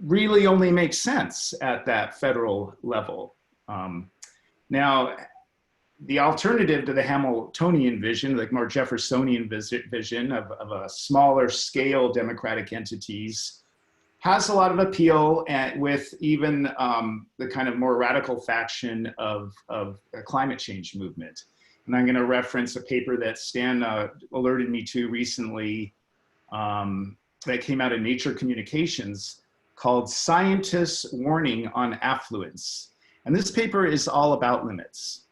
really only make sense at that federal level. Now, the alternative to the Hamiltonian vision, like more Jeffersonian vision of a smaller scale democratic entities, has a lot of appeal with even the kind of more radical faction of the climate change movement. And I'm going to reference a paper that Stan alerted me to recently that came out in Nature Communications called Scientists' Warning on Affluence. And this paper is all about limits.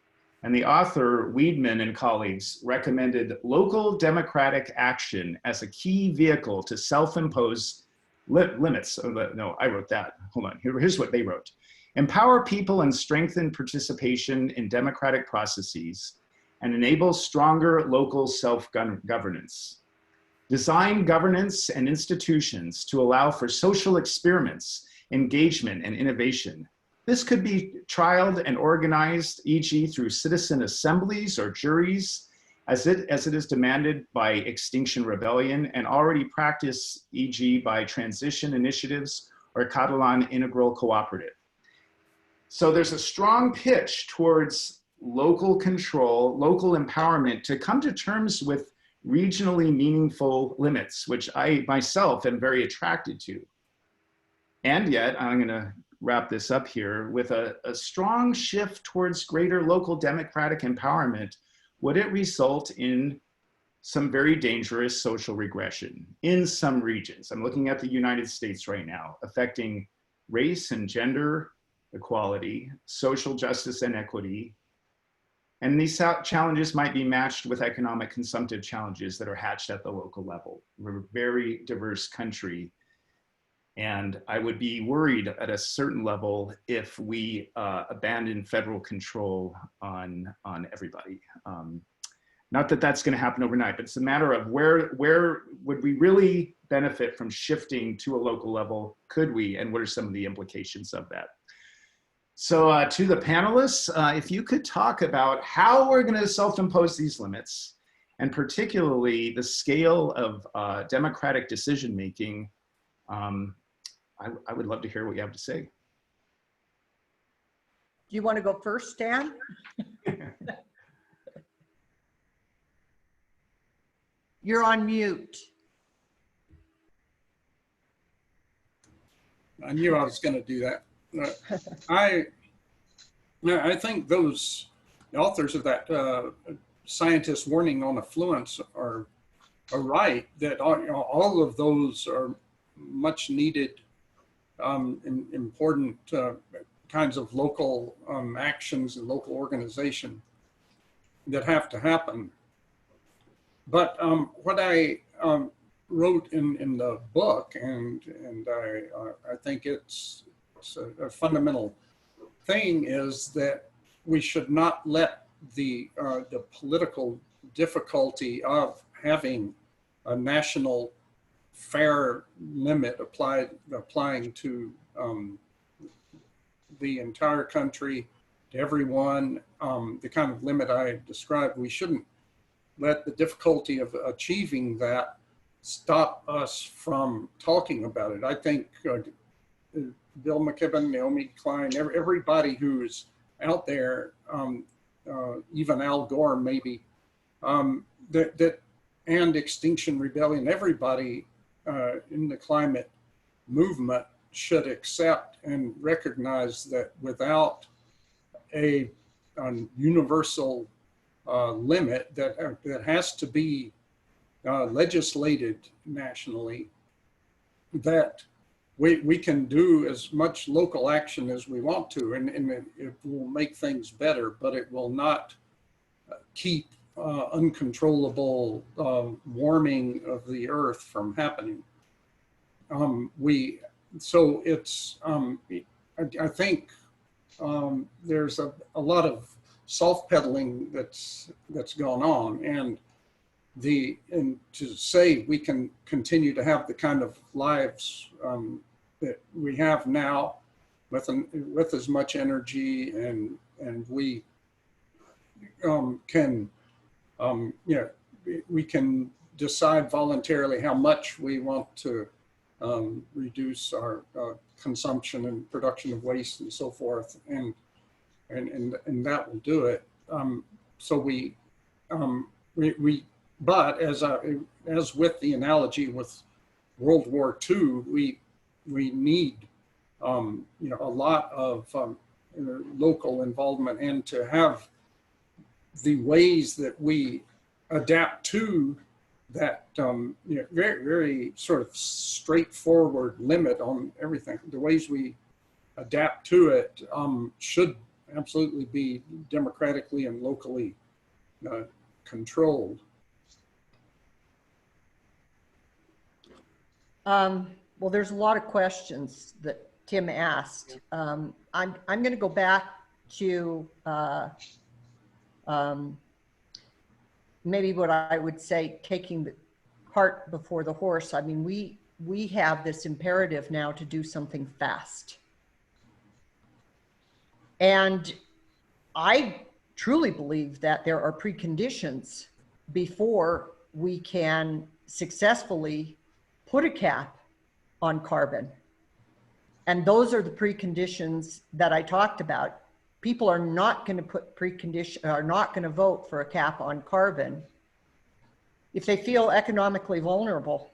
And the author, Weidman and colleagues, recommended local democratic action as a key vehicle to self-impose limits. No, I wrote that. Hold on. Here's what they wrote. Empower people and strengthen participation in democratic processes and enable stronger local self-governance. Design governance and institutions to allow for social experiments, engagement, and innovation. This could be trialed and organized, e.g. through citizen assemblies or juries, as it is demanded by Extinction Rebellion and already practiced, e.g. by transition initiatives or Catalan Integral Cooperative. So there's a strong pitch towards local control, local empowerment to come to terms with regionally meaningful limits, which I myself am very attracted to. And yet, I'm going to wrap this up here with a strong shift towards greater local democratic empowerment. Would it result in some very dangerous social regression in some regions? I'm looking at the United States right now, affecting race and gender equality, social justice and equity. And these challenges might be matched with economic consumptive challenges that are hatched at the local level. We're a very diverse country. And I would be worried at a certain level if we abandon federal control on everybody. Not that that's gonna happen overnight, but it's a matter of where would we really benefit from shifting to a local level? Could we, and what are some of the implications of that? So to the panelists, if you could talk about how we're gonna self-impose these limits, and particularly the scale of democratic decision-making, I would love to hear what you have to say. Do you want to go first, Stan? You're on mute. I knew I was going to do that. I think those authors of that scientist warning on affluence are right, that all of those are much needed, important kinds of local actions and local organization that have to happen. But what I wrote in the book, and I think it's a fundamental thing, is that we should not let the political difficulty of having a national fair limit applying to the entire country to everyone, the kind of limit I described. We shouldn't let the difficulty of achieving that stop us from talking about it. I think Bill McKibben, Naomi Klein, everybody who's out there, even Al Gore maybe, and Extinction Rebellion, everybody in the climate movement should accept and recognize that without a universal limit that has to be legislated nationally, that we can do as much local action as we want to, and it will make things better, but it will not keep uncontrollable warming of the earth from happening. So it's, I think there's a lot of self-peddling that's gone on, and to say we can continue to have the kind of lives that we have now with as much energy, and we can we can decide voluntarily how much we want to reduce our consumption and production of waste and so forth, and that will do it. So but as with the analogy with World War II, we need a lot of local involvement, and to have the ways that we adapt to that very, very sort of straightforward limit on everything. The ways we adapt to it should absolutely be democratically and locally controlled. Well, there's a lot of questions that Tim asked. I'm going to go back to maybe what I would say, taking the cart before the horse. I mean, we have this imperative now to do something fast. And I truly believe that there are preconditions before we can successfully put a cap on carbon. And those are the preconditions that I talked about. People are not going to are not going to vote for a cap on carbon if they feel economically vulnerable.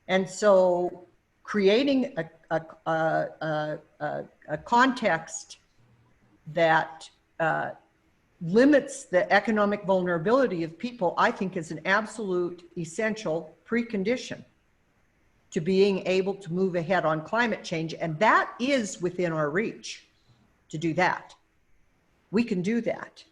And so creating a context that limits the economic vulnerability of people, I think, is an absolute essential precondition to being able to move ahead on climate change. And that is within our reach to do that. We can do that.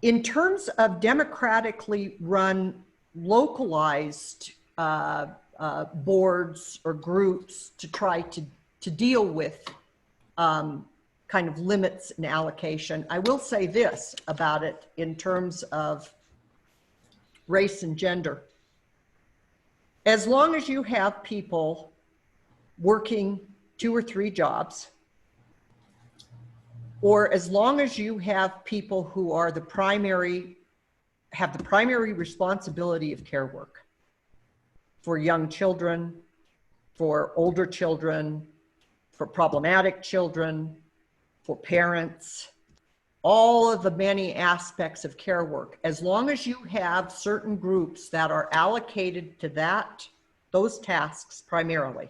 In terms of democratically run, localized boards or groups to try to deal with kind of limits and allocation, I will say this about it in terms of race and gender. As long as you have people working 2 or 3 jobs, or as long as you have people who are have the primary responsibility of care work for young children, for older children, for problematic children, for parents, all of the many aspects of care work, as long as you have certain groups that are allocated to those tasks primarily,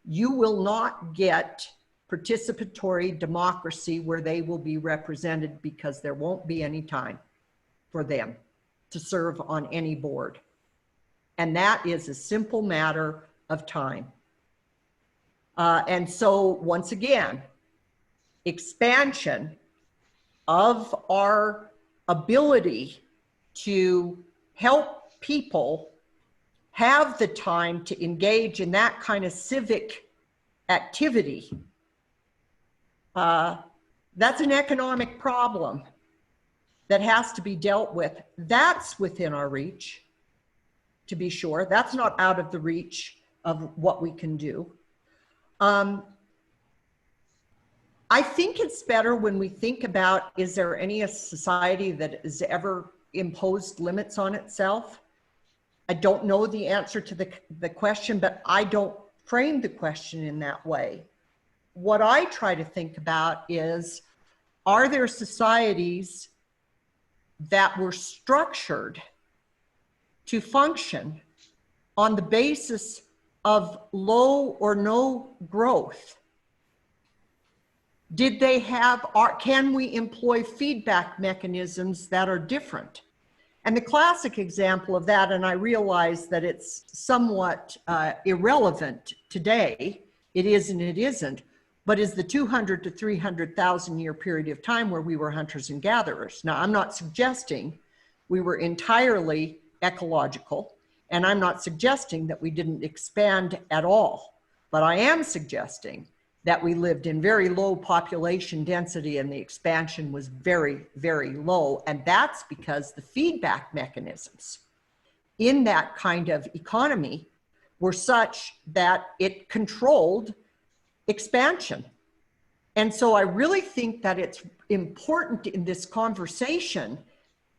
you will not get participatory democracy where they will be represented, because there won't be any time for them to serve on any board. And that is a simple matter of time. And so once again, expansion of our ability to help people have the time to engage in that kind of civic activity, that's an economic problem that has to be dealt with. That's within our reach, to be sure. That's not out of the reach of what we can do. I think it's better when we think about, is there any society that has ever imposed limits on itself? I don't know the answer to the question, but I don't frame the question in that way. What I try to think about is, are there societies that were structured to function on the basis of low or no growth? Did they have, or can we employ feedback mechanisms that are different? And the classic example of that, and I realize that it's somewhat irrelevant today, it is and it isn't, but is the 200 to 300,000 year period of time where we were hunters and gatherers. Now, I'm not suggesting we were entirely ecological, and I'm not suggesting that we didn't expand at all, but I am suggesting that we lived in very low population density and the expansion was very, very low. And that's because the feedback mechanisms in that kind of economy were such that it controlled expansion. And so I really think that it's important in this conversation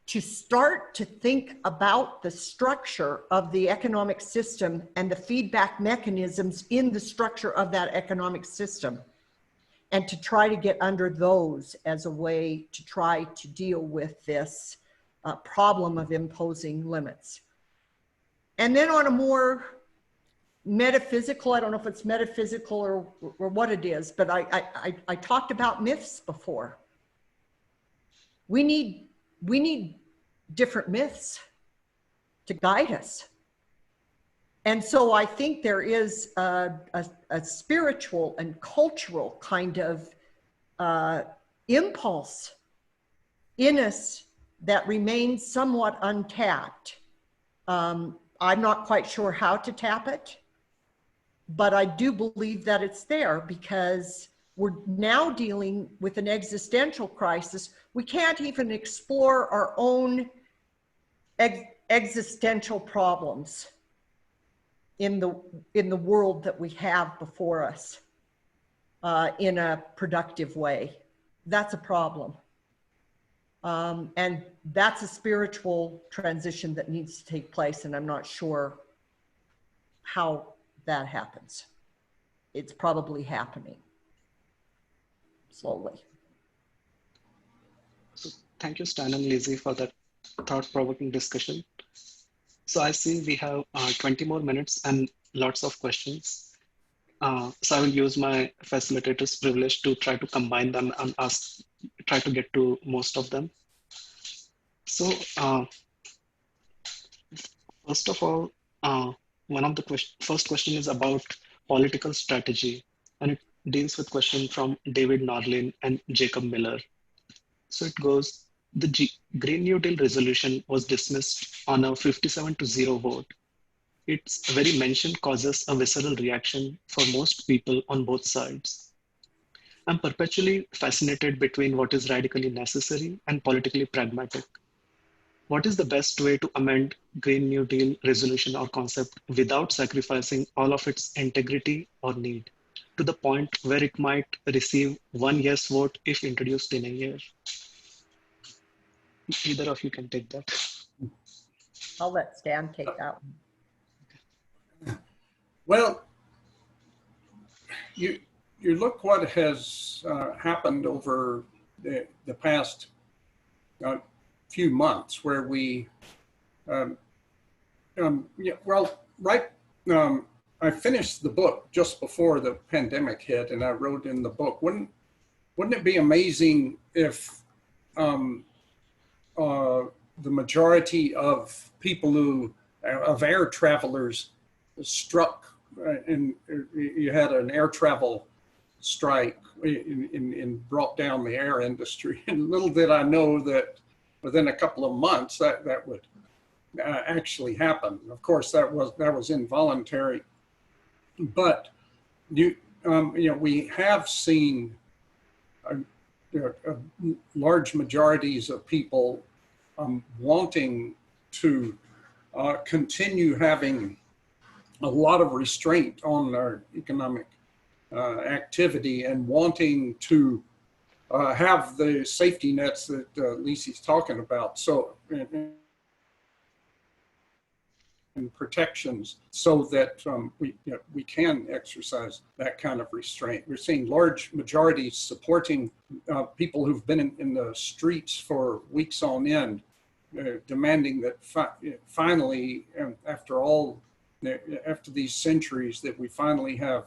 to start to think about the structure of the economic system and the feedback mechanisms in the structure of that economic system, and to try to get under those as a way to try to deal with this problem of imposing limits. And then on a more metaphysical, I don't know if it's metaphysical or what it is, but I talked about myths before. We need different myths to guide us. And so I think there is a spiritual and cultural kind of impulse in us that remains somewhat untapped. I'm not quite sure how to tap it, but I do believe that it's there because we're now dealing with an existential crisis. We can't even explore our own existential problems in the world that we have before us in a productive way. That's a problem. And that's a spiritual transition that needs to take place, and I'm not sure how that happens. It's probably happening slowly. So thank you, Stan and Lizzie, for that thought-provoking discussion. So I see we have 20 more minutes and lots of questions. So I will use my facilitator's privilege to try to combine them and try to get to most of them. So first of all, one of the first question is about political strategy, and it deals with question from David Norlin and Jacob Miller. So it goes, the Green New Deal resolution was dismissed on a 57-0 vote. Its very mention causes a visceral reaction for most people on both sides. I'm perpetually fascinated between what is radically necessary and politically pragmatic. What is the best way to amend Green New Deal resolution or concept without sacrificing all of its integrity or need, to the point where it might receive one yes vote if introduced in a year? Either of you can take that. I'll let Stan take that one. Well, you look what has happened over the past few months, where we, I finished the book just before the pandemic hit, and I wrote in the book, wouldn't it be amazing if the majority of people of air travelers struck, and you had an air travel strike and brought down the air industry. And little did I know that within a couple of months that would actually happen. Of course, that was involuntary, but we have seen large majorities of people wanting to continue having a lot of restraint on our economic activity and wanting to have the safety nets that Lisi's talking about. So, and protections so that we can exercise that kind of restraint. We're seeing large majorities supporting people who've been in the streets for weeks on end, demanding that finally, after these centuries, that we finally have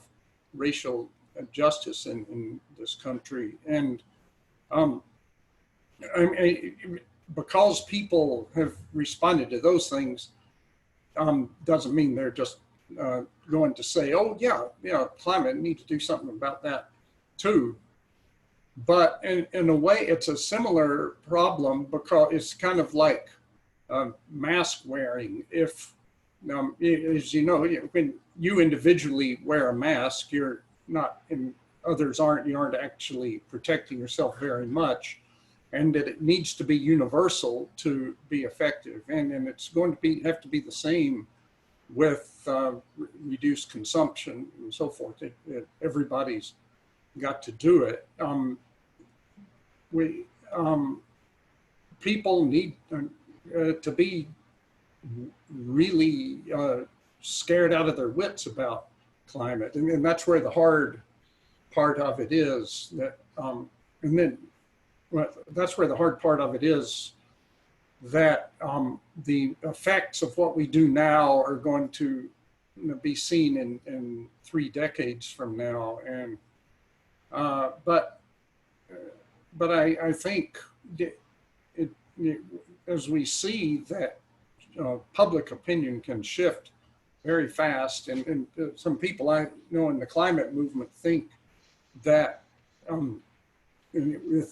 racial justice in this country. And because people have responded to those things, doesn't mean they're just going to say, oh yeah, climate, need to do something about that too. But in a way, it's a similar problem because it's kind of like mask wearing. If, as you know, when you individually wear a mask, you're not, and others aren't, you aren't actually protecting yourself very much. And that it needs to be universal to be effective. And it's going to have to be the same with reduced consumption and so forth. Everybody's got to do it. People need to be really scared out of their wits about climate. And that's where the hard part of it is. That's where the hard part of it is, that the effects of what we do now are going to be seen in 3 decades from now. And but I think as we see that public opinion can shift very fast, and some people I know in the climate movement think that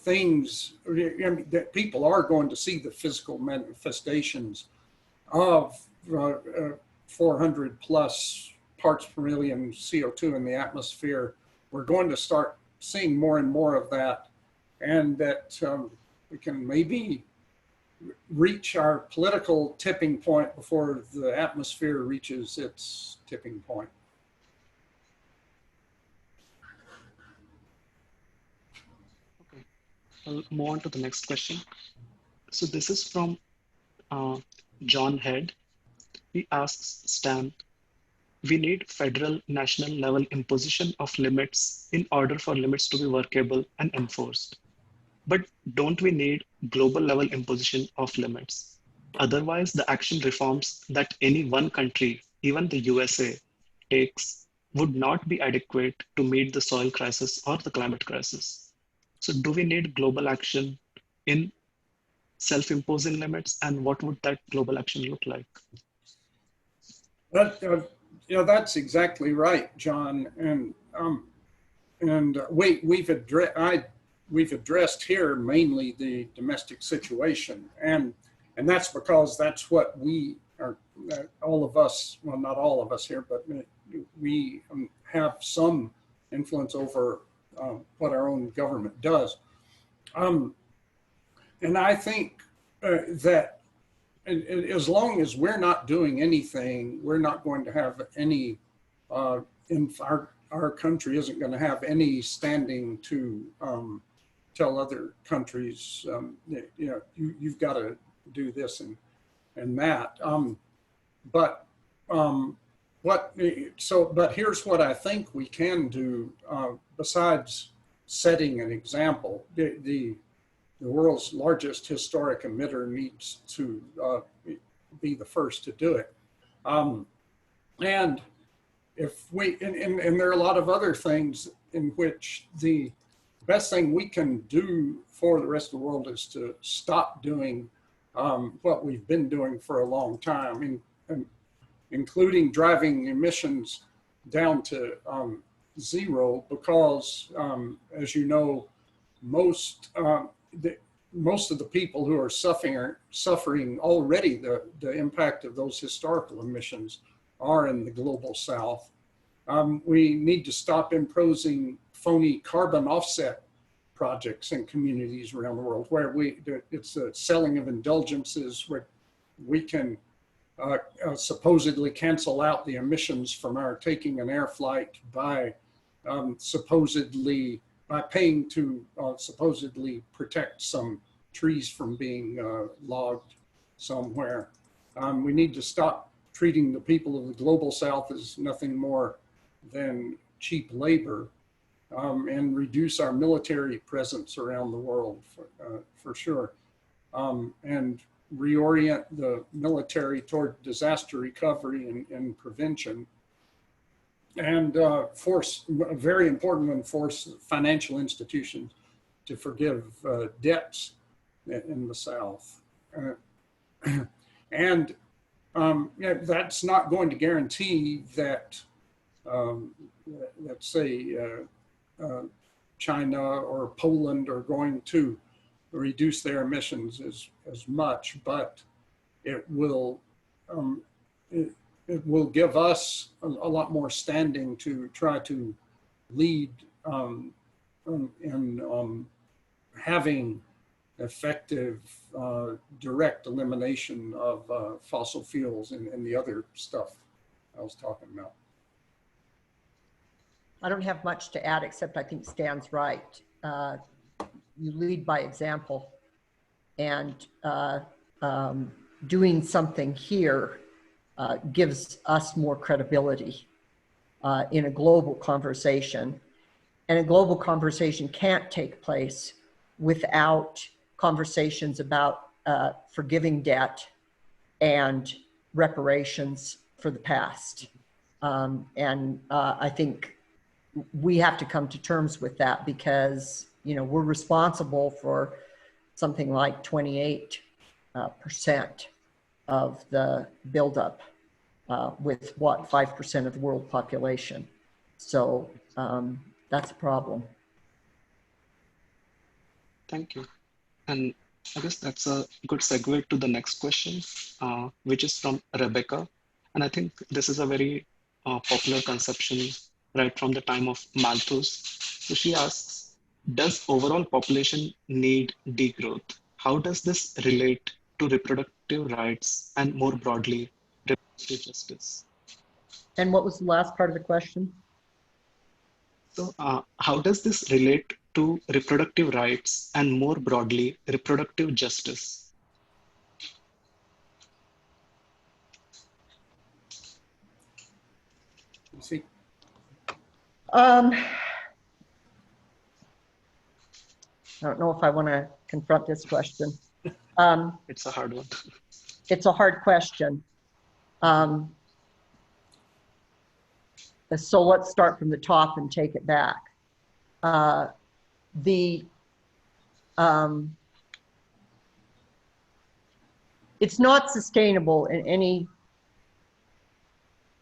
things, that people are going to see the physical manifestations of 400 plus parts per million CO2 in the atmosphere. We're going to start seeing more and more of that, and that we can maybe reach our political tipping point before the atmosphere reaches its tipping point. I'll move on to the next question. So this is from John Head. He asks Stan, we need federal national level imposition of limits in order for limits to be workable and enforced. But don't we need global level imposition of limits? Otherwise, the action reforms that any one country, even the USA, takes would not be adequate to meet the soil crisis or the climate crisis. So do we need global action in self-imposing limits, and what would that global action look like? That's exactly right, John. And we've addressed here mainly the domestic situation, and that's because that's what we are. All of us, well, not all of us here, but we have some influence over what our own government does. And I think that as long as we're not doing anything, we're not going to have any, our country isn't going to have any standing to tell other countries, you've got to do this and that. But here's what I think we can do besides setting an example. The world's largest historic emitter needs to be the first to do it. And if we, and there are a lot of other things in which the best thing we can do for the rest of the world is to stop doing what we've been doing for a long time, including driving emissions down to zero, because as you know, most of the people who are suffering already the impact of those historical emissions are in the global south. We need to stop imposing phony carbon offset projects in communities around the world where it's a selling of indulgences where we can supposedly cancel out the emissions from our taking an air flight by supposedly by paying to supposedly protect some trees from being logged somewhere. We need to stop treating the people of the global south as nothing more than cheap labor, and reduce our military presence around the world for sure, and reorient the military toward disaster recovery and prevention, and force, a very important one, force financial institutions to forgive debts in the South. And yeah, that's not going to guarantee that, let's say, China or Poland are going to reduce their emissions as much, but it will it will give us a lot more standing to try to lead in having effective direct elimination of fossil fuels and the other stuff I was talking about. I don't have much to add, except I think Stan's right. You lead by example, and doing something here gives us more credibility in a global conversation. And a global conversation can't take place without conversations about forgiving debt and reparations for the past. I think we have to come to terms with that, because, you know, we're responsible for something like 28% of the buildup with what, 5% of the world population. So that's a problem. Thank you. And I guess that's a good segue to the next question, which is from Rebecca. And I think this is a very popular conception right from the time of Malthus. So she asks, does overall population need degrowth? How does this relate to reproductive rights and more broadly, reproductive justice? And what was the last part of the question? So how does this relate to reproductive rights and more broadly, reproductive justice? You see, I don't know if I want to confront this question. It's a hard one. It's a hard question. So let's start from the top and take it back. It's not sustainable in any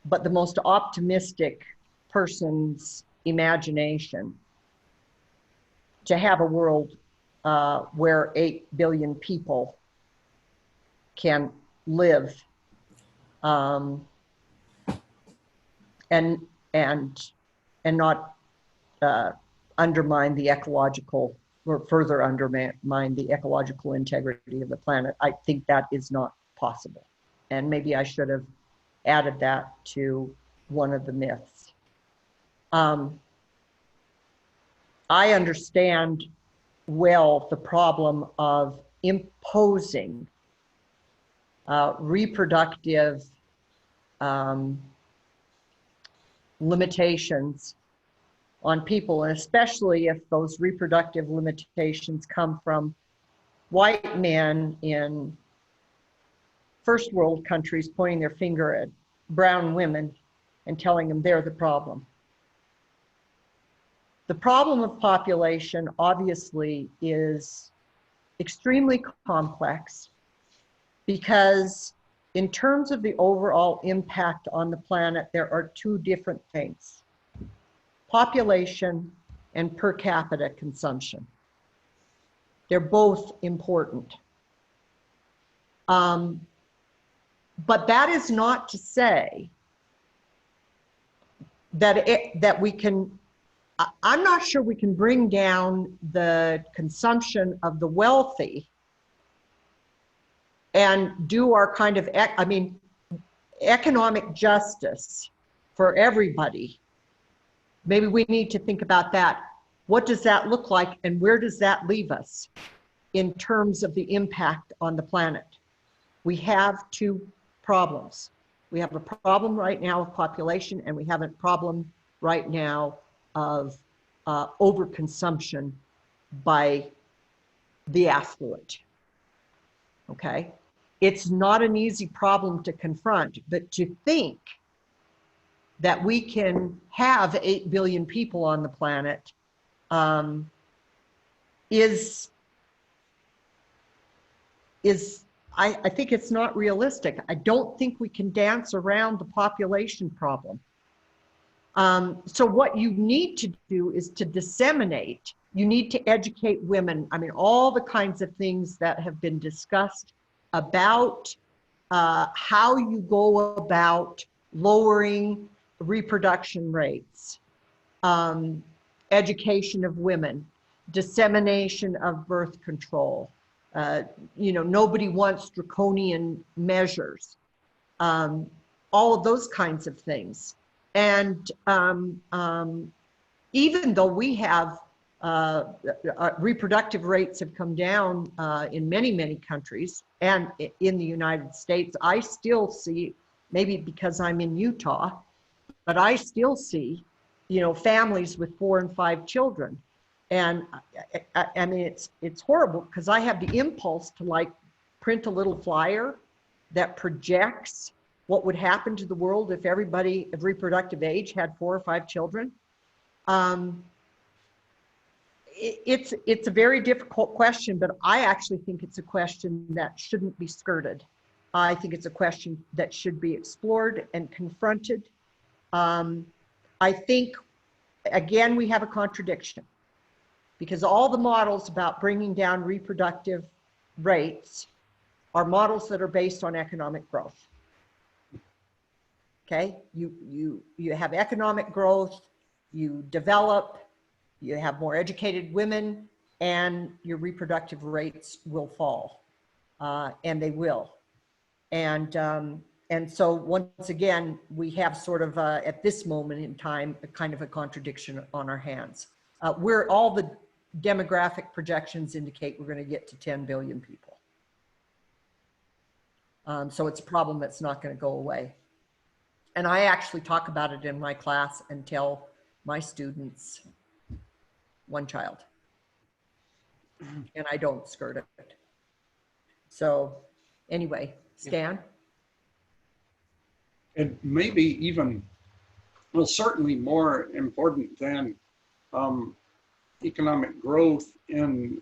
but the most optimistic person's imagination to have a world where 8 billion people can live and not undermine the ecological, or further undermine the ecological integrity of the planet. I think that is not possible. And maybe I should have added that to one of the myths. I understand well the problem of imposing reproductive limitations on people, and especially if those reproductive limitations come from white men in first world countries pointing their finger at brown women and telling them they're the problem. The problem of population obviously is extremely complex, because in terms of the overall impact on the planet, there are two different things: population and per capita consumption. They're both important. But that is not to say that we can, I'm not sure we can bring down the consumption of the wealthy and do our kind of, economic justice for everybody maybe we need to think about that. What does that look like, and where does that leave us in terms of the impact on the planet? We have two problems. We have a problem right now of population, and we have a problem right now of overconsumption by the affluent. Okay? It's not an easy problem to confront, but to think that we can have 8 billion people on the planet I think it's not realistic. I don't think we can dance around the population problem. So what you need to do is to disseminate. You need to educate women. I mean, all the kinds of things that have been discussed about how you go about lowering reproduction rates, education of women, dissemination of birth control. Nobody wants draconian measures. All of those kinds of things. And even though we have reproductive rates have come down in many, many countries and in the United States, I still see, maybe because I'm in Utah, but I still see, families with 4 and 5 children. And I mean, it's horrible because I have the impulse to print a little flyer that projects what would happen to the world if everybody of reproductive age had 4 or 5 children. It's a very difficult question, but I actually think it's a question that shouldn't be skirted. I think it's a question that should be explored and confronted. I think, again, we have a contradiction because all the models about bringing down reproductive rates are models that are based on economic growth. Okay, you have economic growth, you develop, you have more educated women, and your reproductive rates will fall, and they will. And so once again, we have sort of at this moment in time a kind of a contradiction on our hands. Where all the demographic projections indicate we're going to get to 10 billion people. So it's a problem that's not going to go away. And I actually talk about it in my class and tell my students 1 child. And I don't skirt it. So anyway, Stan? And maybe even, well, certainly more important than economic growth in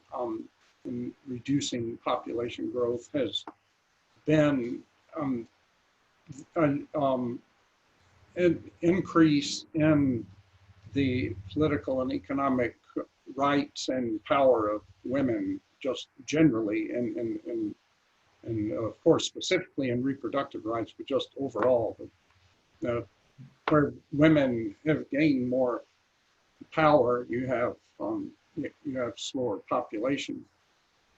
reducing population growth has been an increase in the political and economic rights and power of women just generally, and of course specifically in reproductive rights, but just overall. Where women have gained more power, you have slower population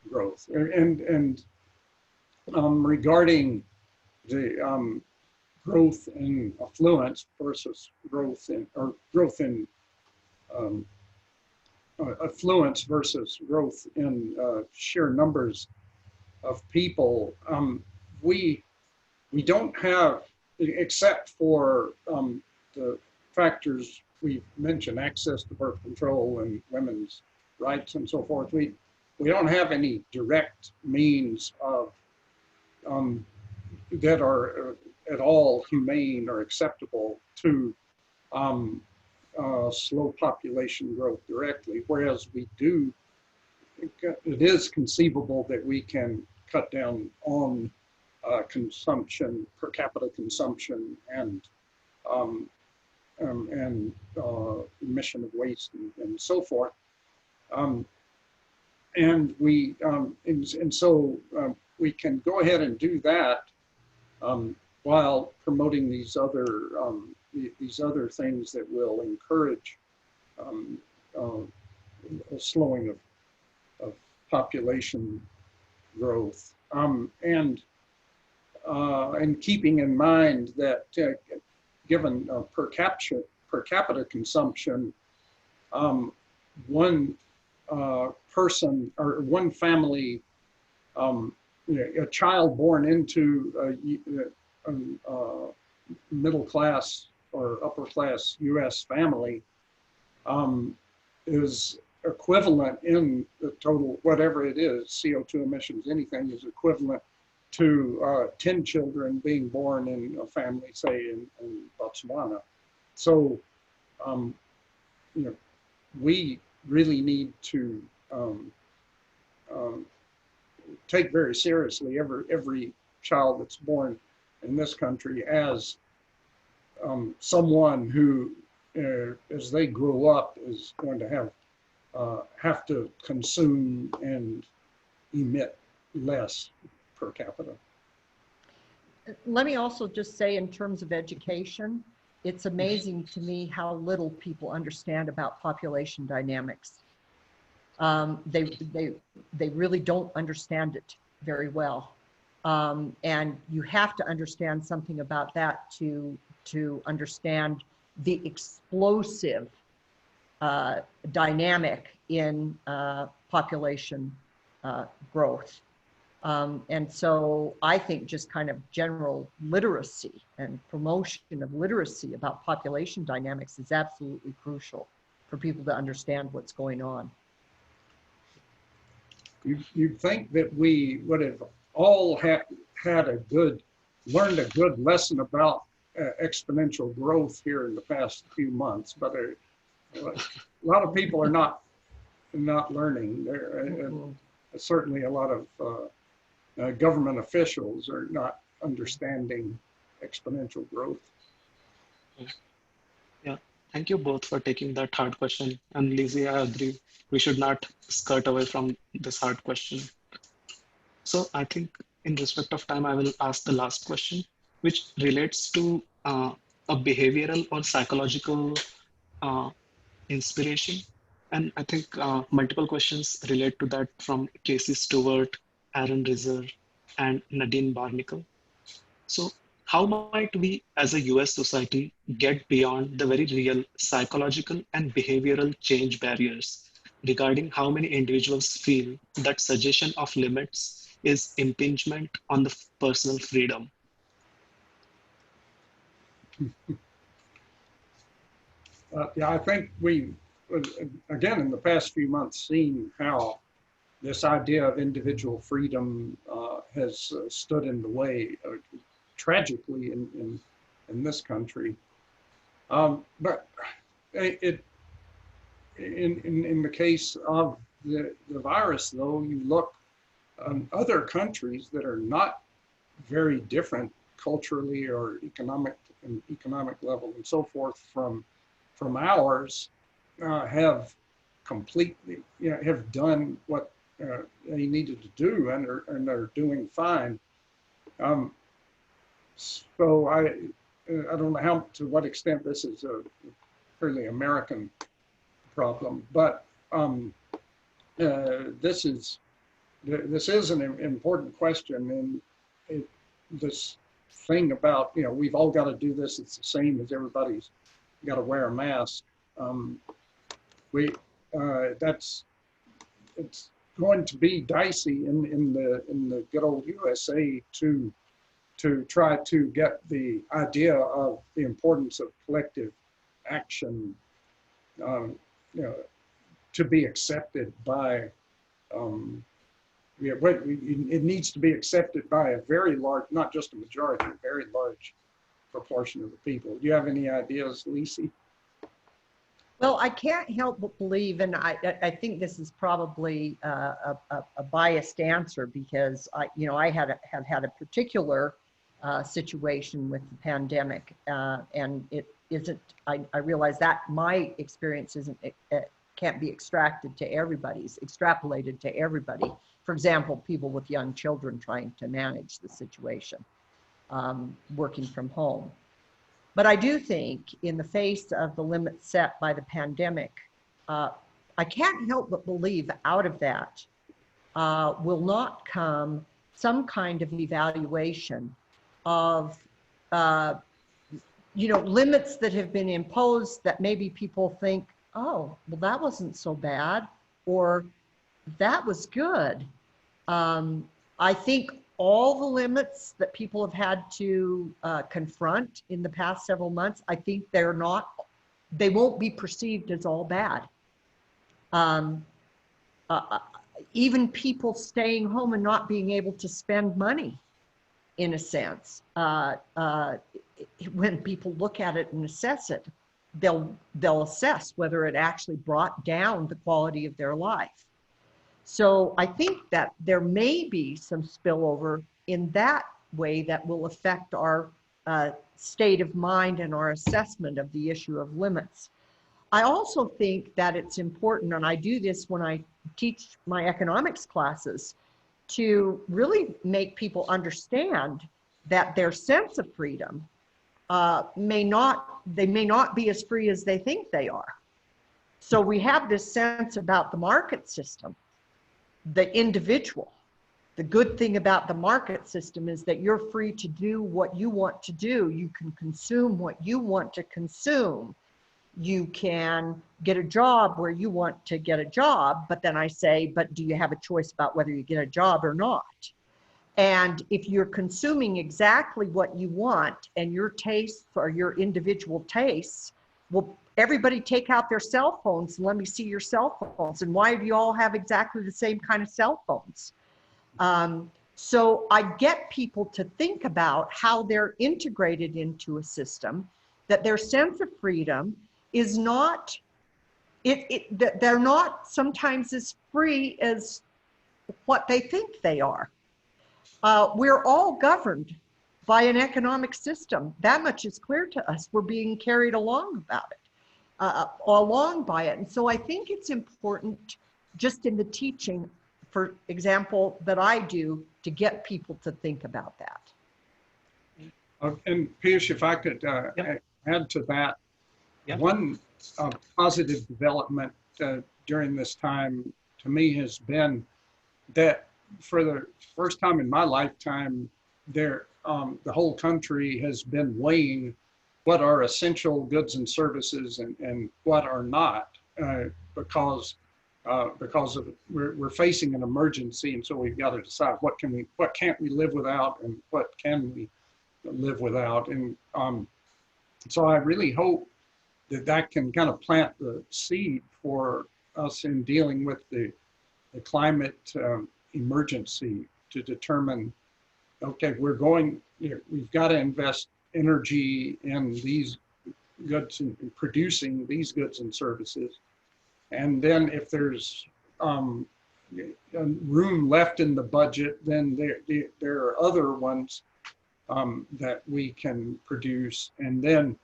growth. And regarding the growth in affluence versus growth in affluence versus growth in sheer numbers of people, we don't have, except for the factors we've mentioned, access to birth control and women's rights and so forth, we don't have any direct means of that are at all humane or acceptable to slow population growth directly, whereas it is conceivable that we can cut down on consumption, per capita consumption, and emission of waste and so forth. And so we can go ahead and do that while promoting these other things that will encourage a slowing of population growth, and keeping in mind that given per capita per capita consumption, one person or one family, a child born into a middle class or upper class U.S. family is equivalent in the total, whatever it is, CO2 emissions, anything is equivalent to 10 children being born in a family, say in Botswana. So, we really need to take very seriously every child that's born in this country as someone who, as they grow up, is going to have to consume and emit less per capita. Let me also just say, in terms of education, it's amazing to me how little people understand about population dynamics. They really don't understand it very well. And you have to understand something about that to understand the explosive dynamic in population growth. And so I think just kind of general literacy and promotion of literacy about population dynamics is absolutely crucial for people to understand what's going on. You'd think that we would have all learned a good lesson about exponential growth here in the past few months, but a lot of people are not learning. Certainly a lot of government officials are not understanding exponential growth. Yeah, thank you both for taking that hard question. And Lizzie, I agree. We should not skirt away from this hard question. So I think in respect of time, I will ask the last question, which relates to a behavioral or psychological inspiration. And I think multiple questions relate to that from Casey Stewart, Aaron Rizzer, and Nadine Barnicle. So how might we as a US society get beyond the very real psychological and behavioral change barriers regarding how many individuals feel that suggestion of limits is impingement on the personal freedom? Yeah, I think we, again, in the past few months, seen how this idea of individual freedom has stood in the way, tragically, in this country. But in the case of the virus, though, you look other countries that are not very different culturally or economic level and so forth from ours, have completely, have done what they needed to do and are doing fine. So I don't know to what extent this is a fairly American problem, but this is an important question, and this thing about, we've all got to do this. It's the same as everybody's got to wear a mask. It's going to be dicey in the good old USA to try to get the idea of the importance of collective action, to be accepted by. It needs to be accepted by a very large, not just a majority, a very large proportion of the people. Do you have any ideas, Lisi? Well, I can't help but believe, and I think this is probably a biased answer, because I have had a particular situation with the pandemic, and it isn't. I realize that my experience can't be extrapolated to everybody. For example, people with young children trying to manage the situation, working from home. But I do think, in the face of the limits set by the pandemic, I can't help but believe out of that will not come some kind of evaluation of, limits that have been imposed that maybe people think, oh, well, that wasn't so bad, or that was good. I think all the limits that people have had to confront in the past several months, I think they won't be perceived as all bad. Um, Even people staying home and not being able to spend money, in a sense, when people look at it and assess it, they'll assess whether it actually brought down the quality of their life. So I think that there may be some spillover in that way that will affect our state of mind and our assessment of the issue of limits. I also think that it's important, and I do this when I teach my economics classes, to really make people understand that their sense of freedom may not be as free as they think they are. So we have this sense about the market system, the individual. The good thing about the market system is that you're free to do what you want to do. You can consume what you want to consume. You can get a job where you want to get a job, but then I say, but do you have a choice about whether you get a job or not? And if you're consuming exactly what you want and your tastes are your individual tastes, well, everybody take out their cell phones and let me see your cell phones. And why do you all have exactly the same kind of cell phones? So I get people to think about how they're integrated into a system, that their sense of freedom is not, they're not sometimes as free as what they think they are. We're all governed by an economic system. That much is clear to us. We're being carried along by it. And so I think it's important just in the teaching, for example, that I do, to get people to think about that. And Piyush, if I could add to that, one positive development during this time to me has been that for the first time in my lifetime, the whole country has been weighing what are essential goods and services and what are not, because we're facing an emergency, and so we've got to decide what can't we live without and what can we live without. And so I really hope that can kind of plant the seed for us in dealing with the climate emergency, to determine, okay, we've got to invest energy in these goods and producing these goods and services. And then if there's room left in the budget, then there are other ones that we can produce. And then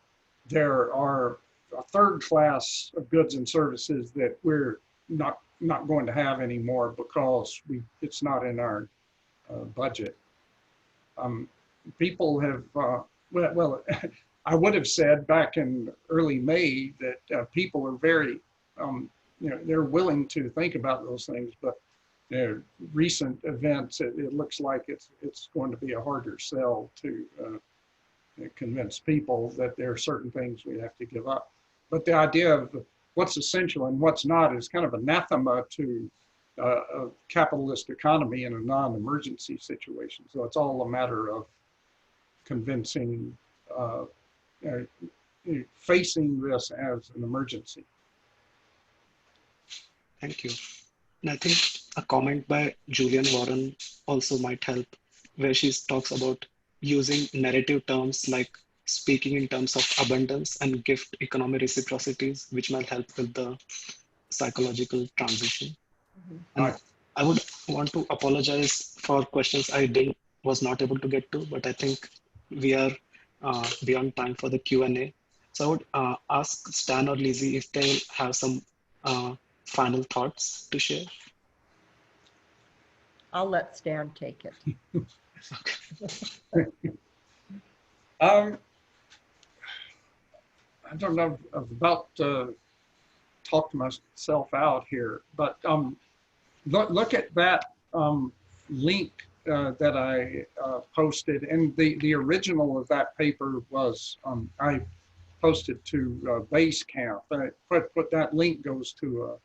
there are a third class of goods and services that we're not going to have anymore because it's not in our budget. People have, well, I would have said back in early May that people are very, they're willing to think about those things, but recent events, it looks like it's going to be a harder sell to convince people that there are certain things we have to give up. But the idea of what's essential and what's not is kind of anathema to a capitalist economy in a non-emergency situation. So it's all a matter of convincing, facing this as an emergency. Thank you. And I think a comment by Julian Warren also might help, where she talks about using narrative terms like speaking in terms of abundance and gift economy reciprocities, which might help with the psychological transition. Mm-hmm. And right. I would want to apologize for questions I was not able to get to, but I think we are beyond time for the Q&A. So I would ask Stan or Lizzie if they have some final thoughts to share. I'll let Stan take it. I don't know, I'm about to talk to myself out here, but look at that link that I posted, and the original of that paper was I posted to Basecamp. But that link goes to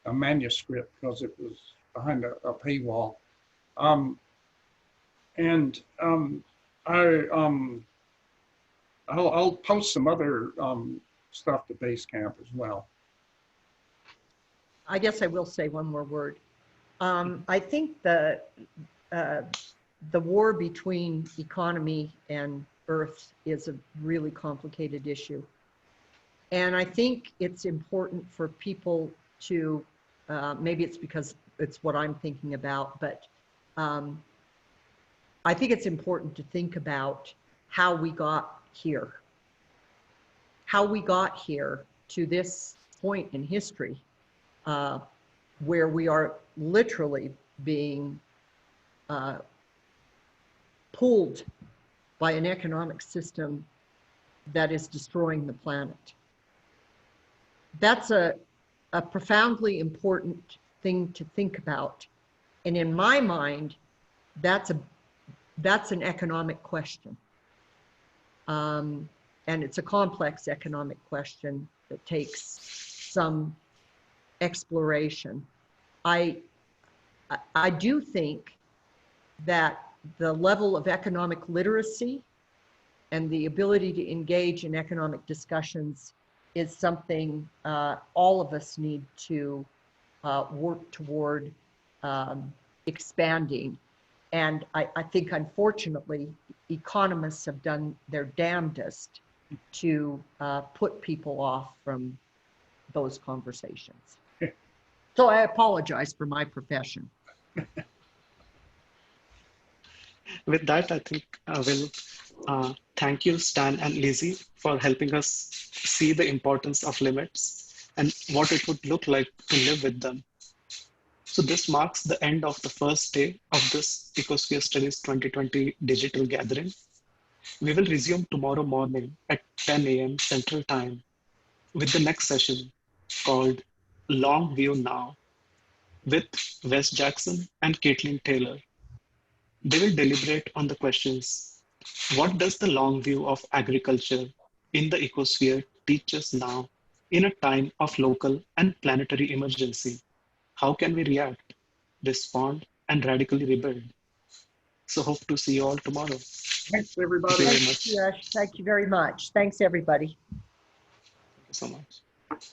a manuscript because it was behind a paywall. And I'll post some other stuff to Basecamp as well. I guess I will say one more word. I think the war between economy and Earth is a really complicated issue. And I think it's important for people to, maybe it's because it's what I'm thinking about, but I think it's important to think about how we got here. How we got here to this point in history where we are literally being pulled by an economic system that is destroying the planet. That's a profoundly important thing to think about. And in my mind, that's an economic question. And it's a complex economic question that takes some exploration. I do think that the level of economic literacy and the ability to engage in economic discussions is something all of us need to work toward expanding. And I think, unfortunately, economists have done their damnedest to put people off from those conversations. So I apologize for my profession. With that, I think I will thank you, Stan and Lizzie, for helping us see the importance of limits and what it would look like to live with them. So this marks the end of the first day of this Ecosphere Studies 2020 digital gathering. We will resume tomorrow morning at 10 a.m. Central Time with the next session called Long View Now with Wes Jackson and Caitlin Taylor. They will deliberate on the questions: what does the long view of agriculture in the ecosphere teach us now in a time of local and planetary emergency? How can we react, respond, and radically rebuild? So hope to see you all tomorrow. Thanks, Thank everybody. you very Thank much. you, Yash. Thank you very much. Thanks, everybody. Thank you so much.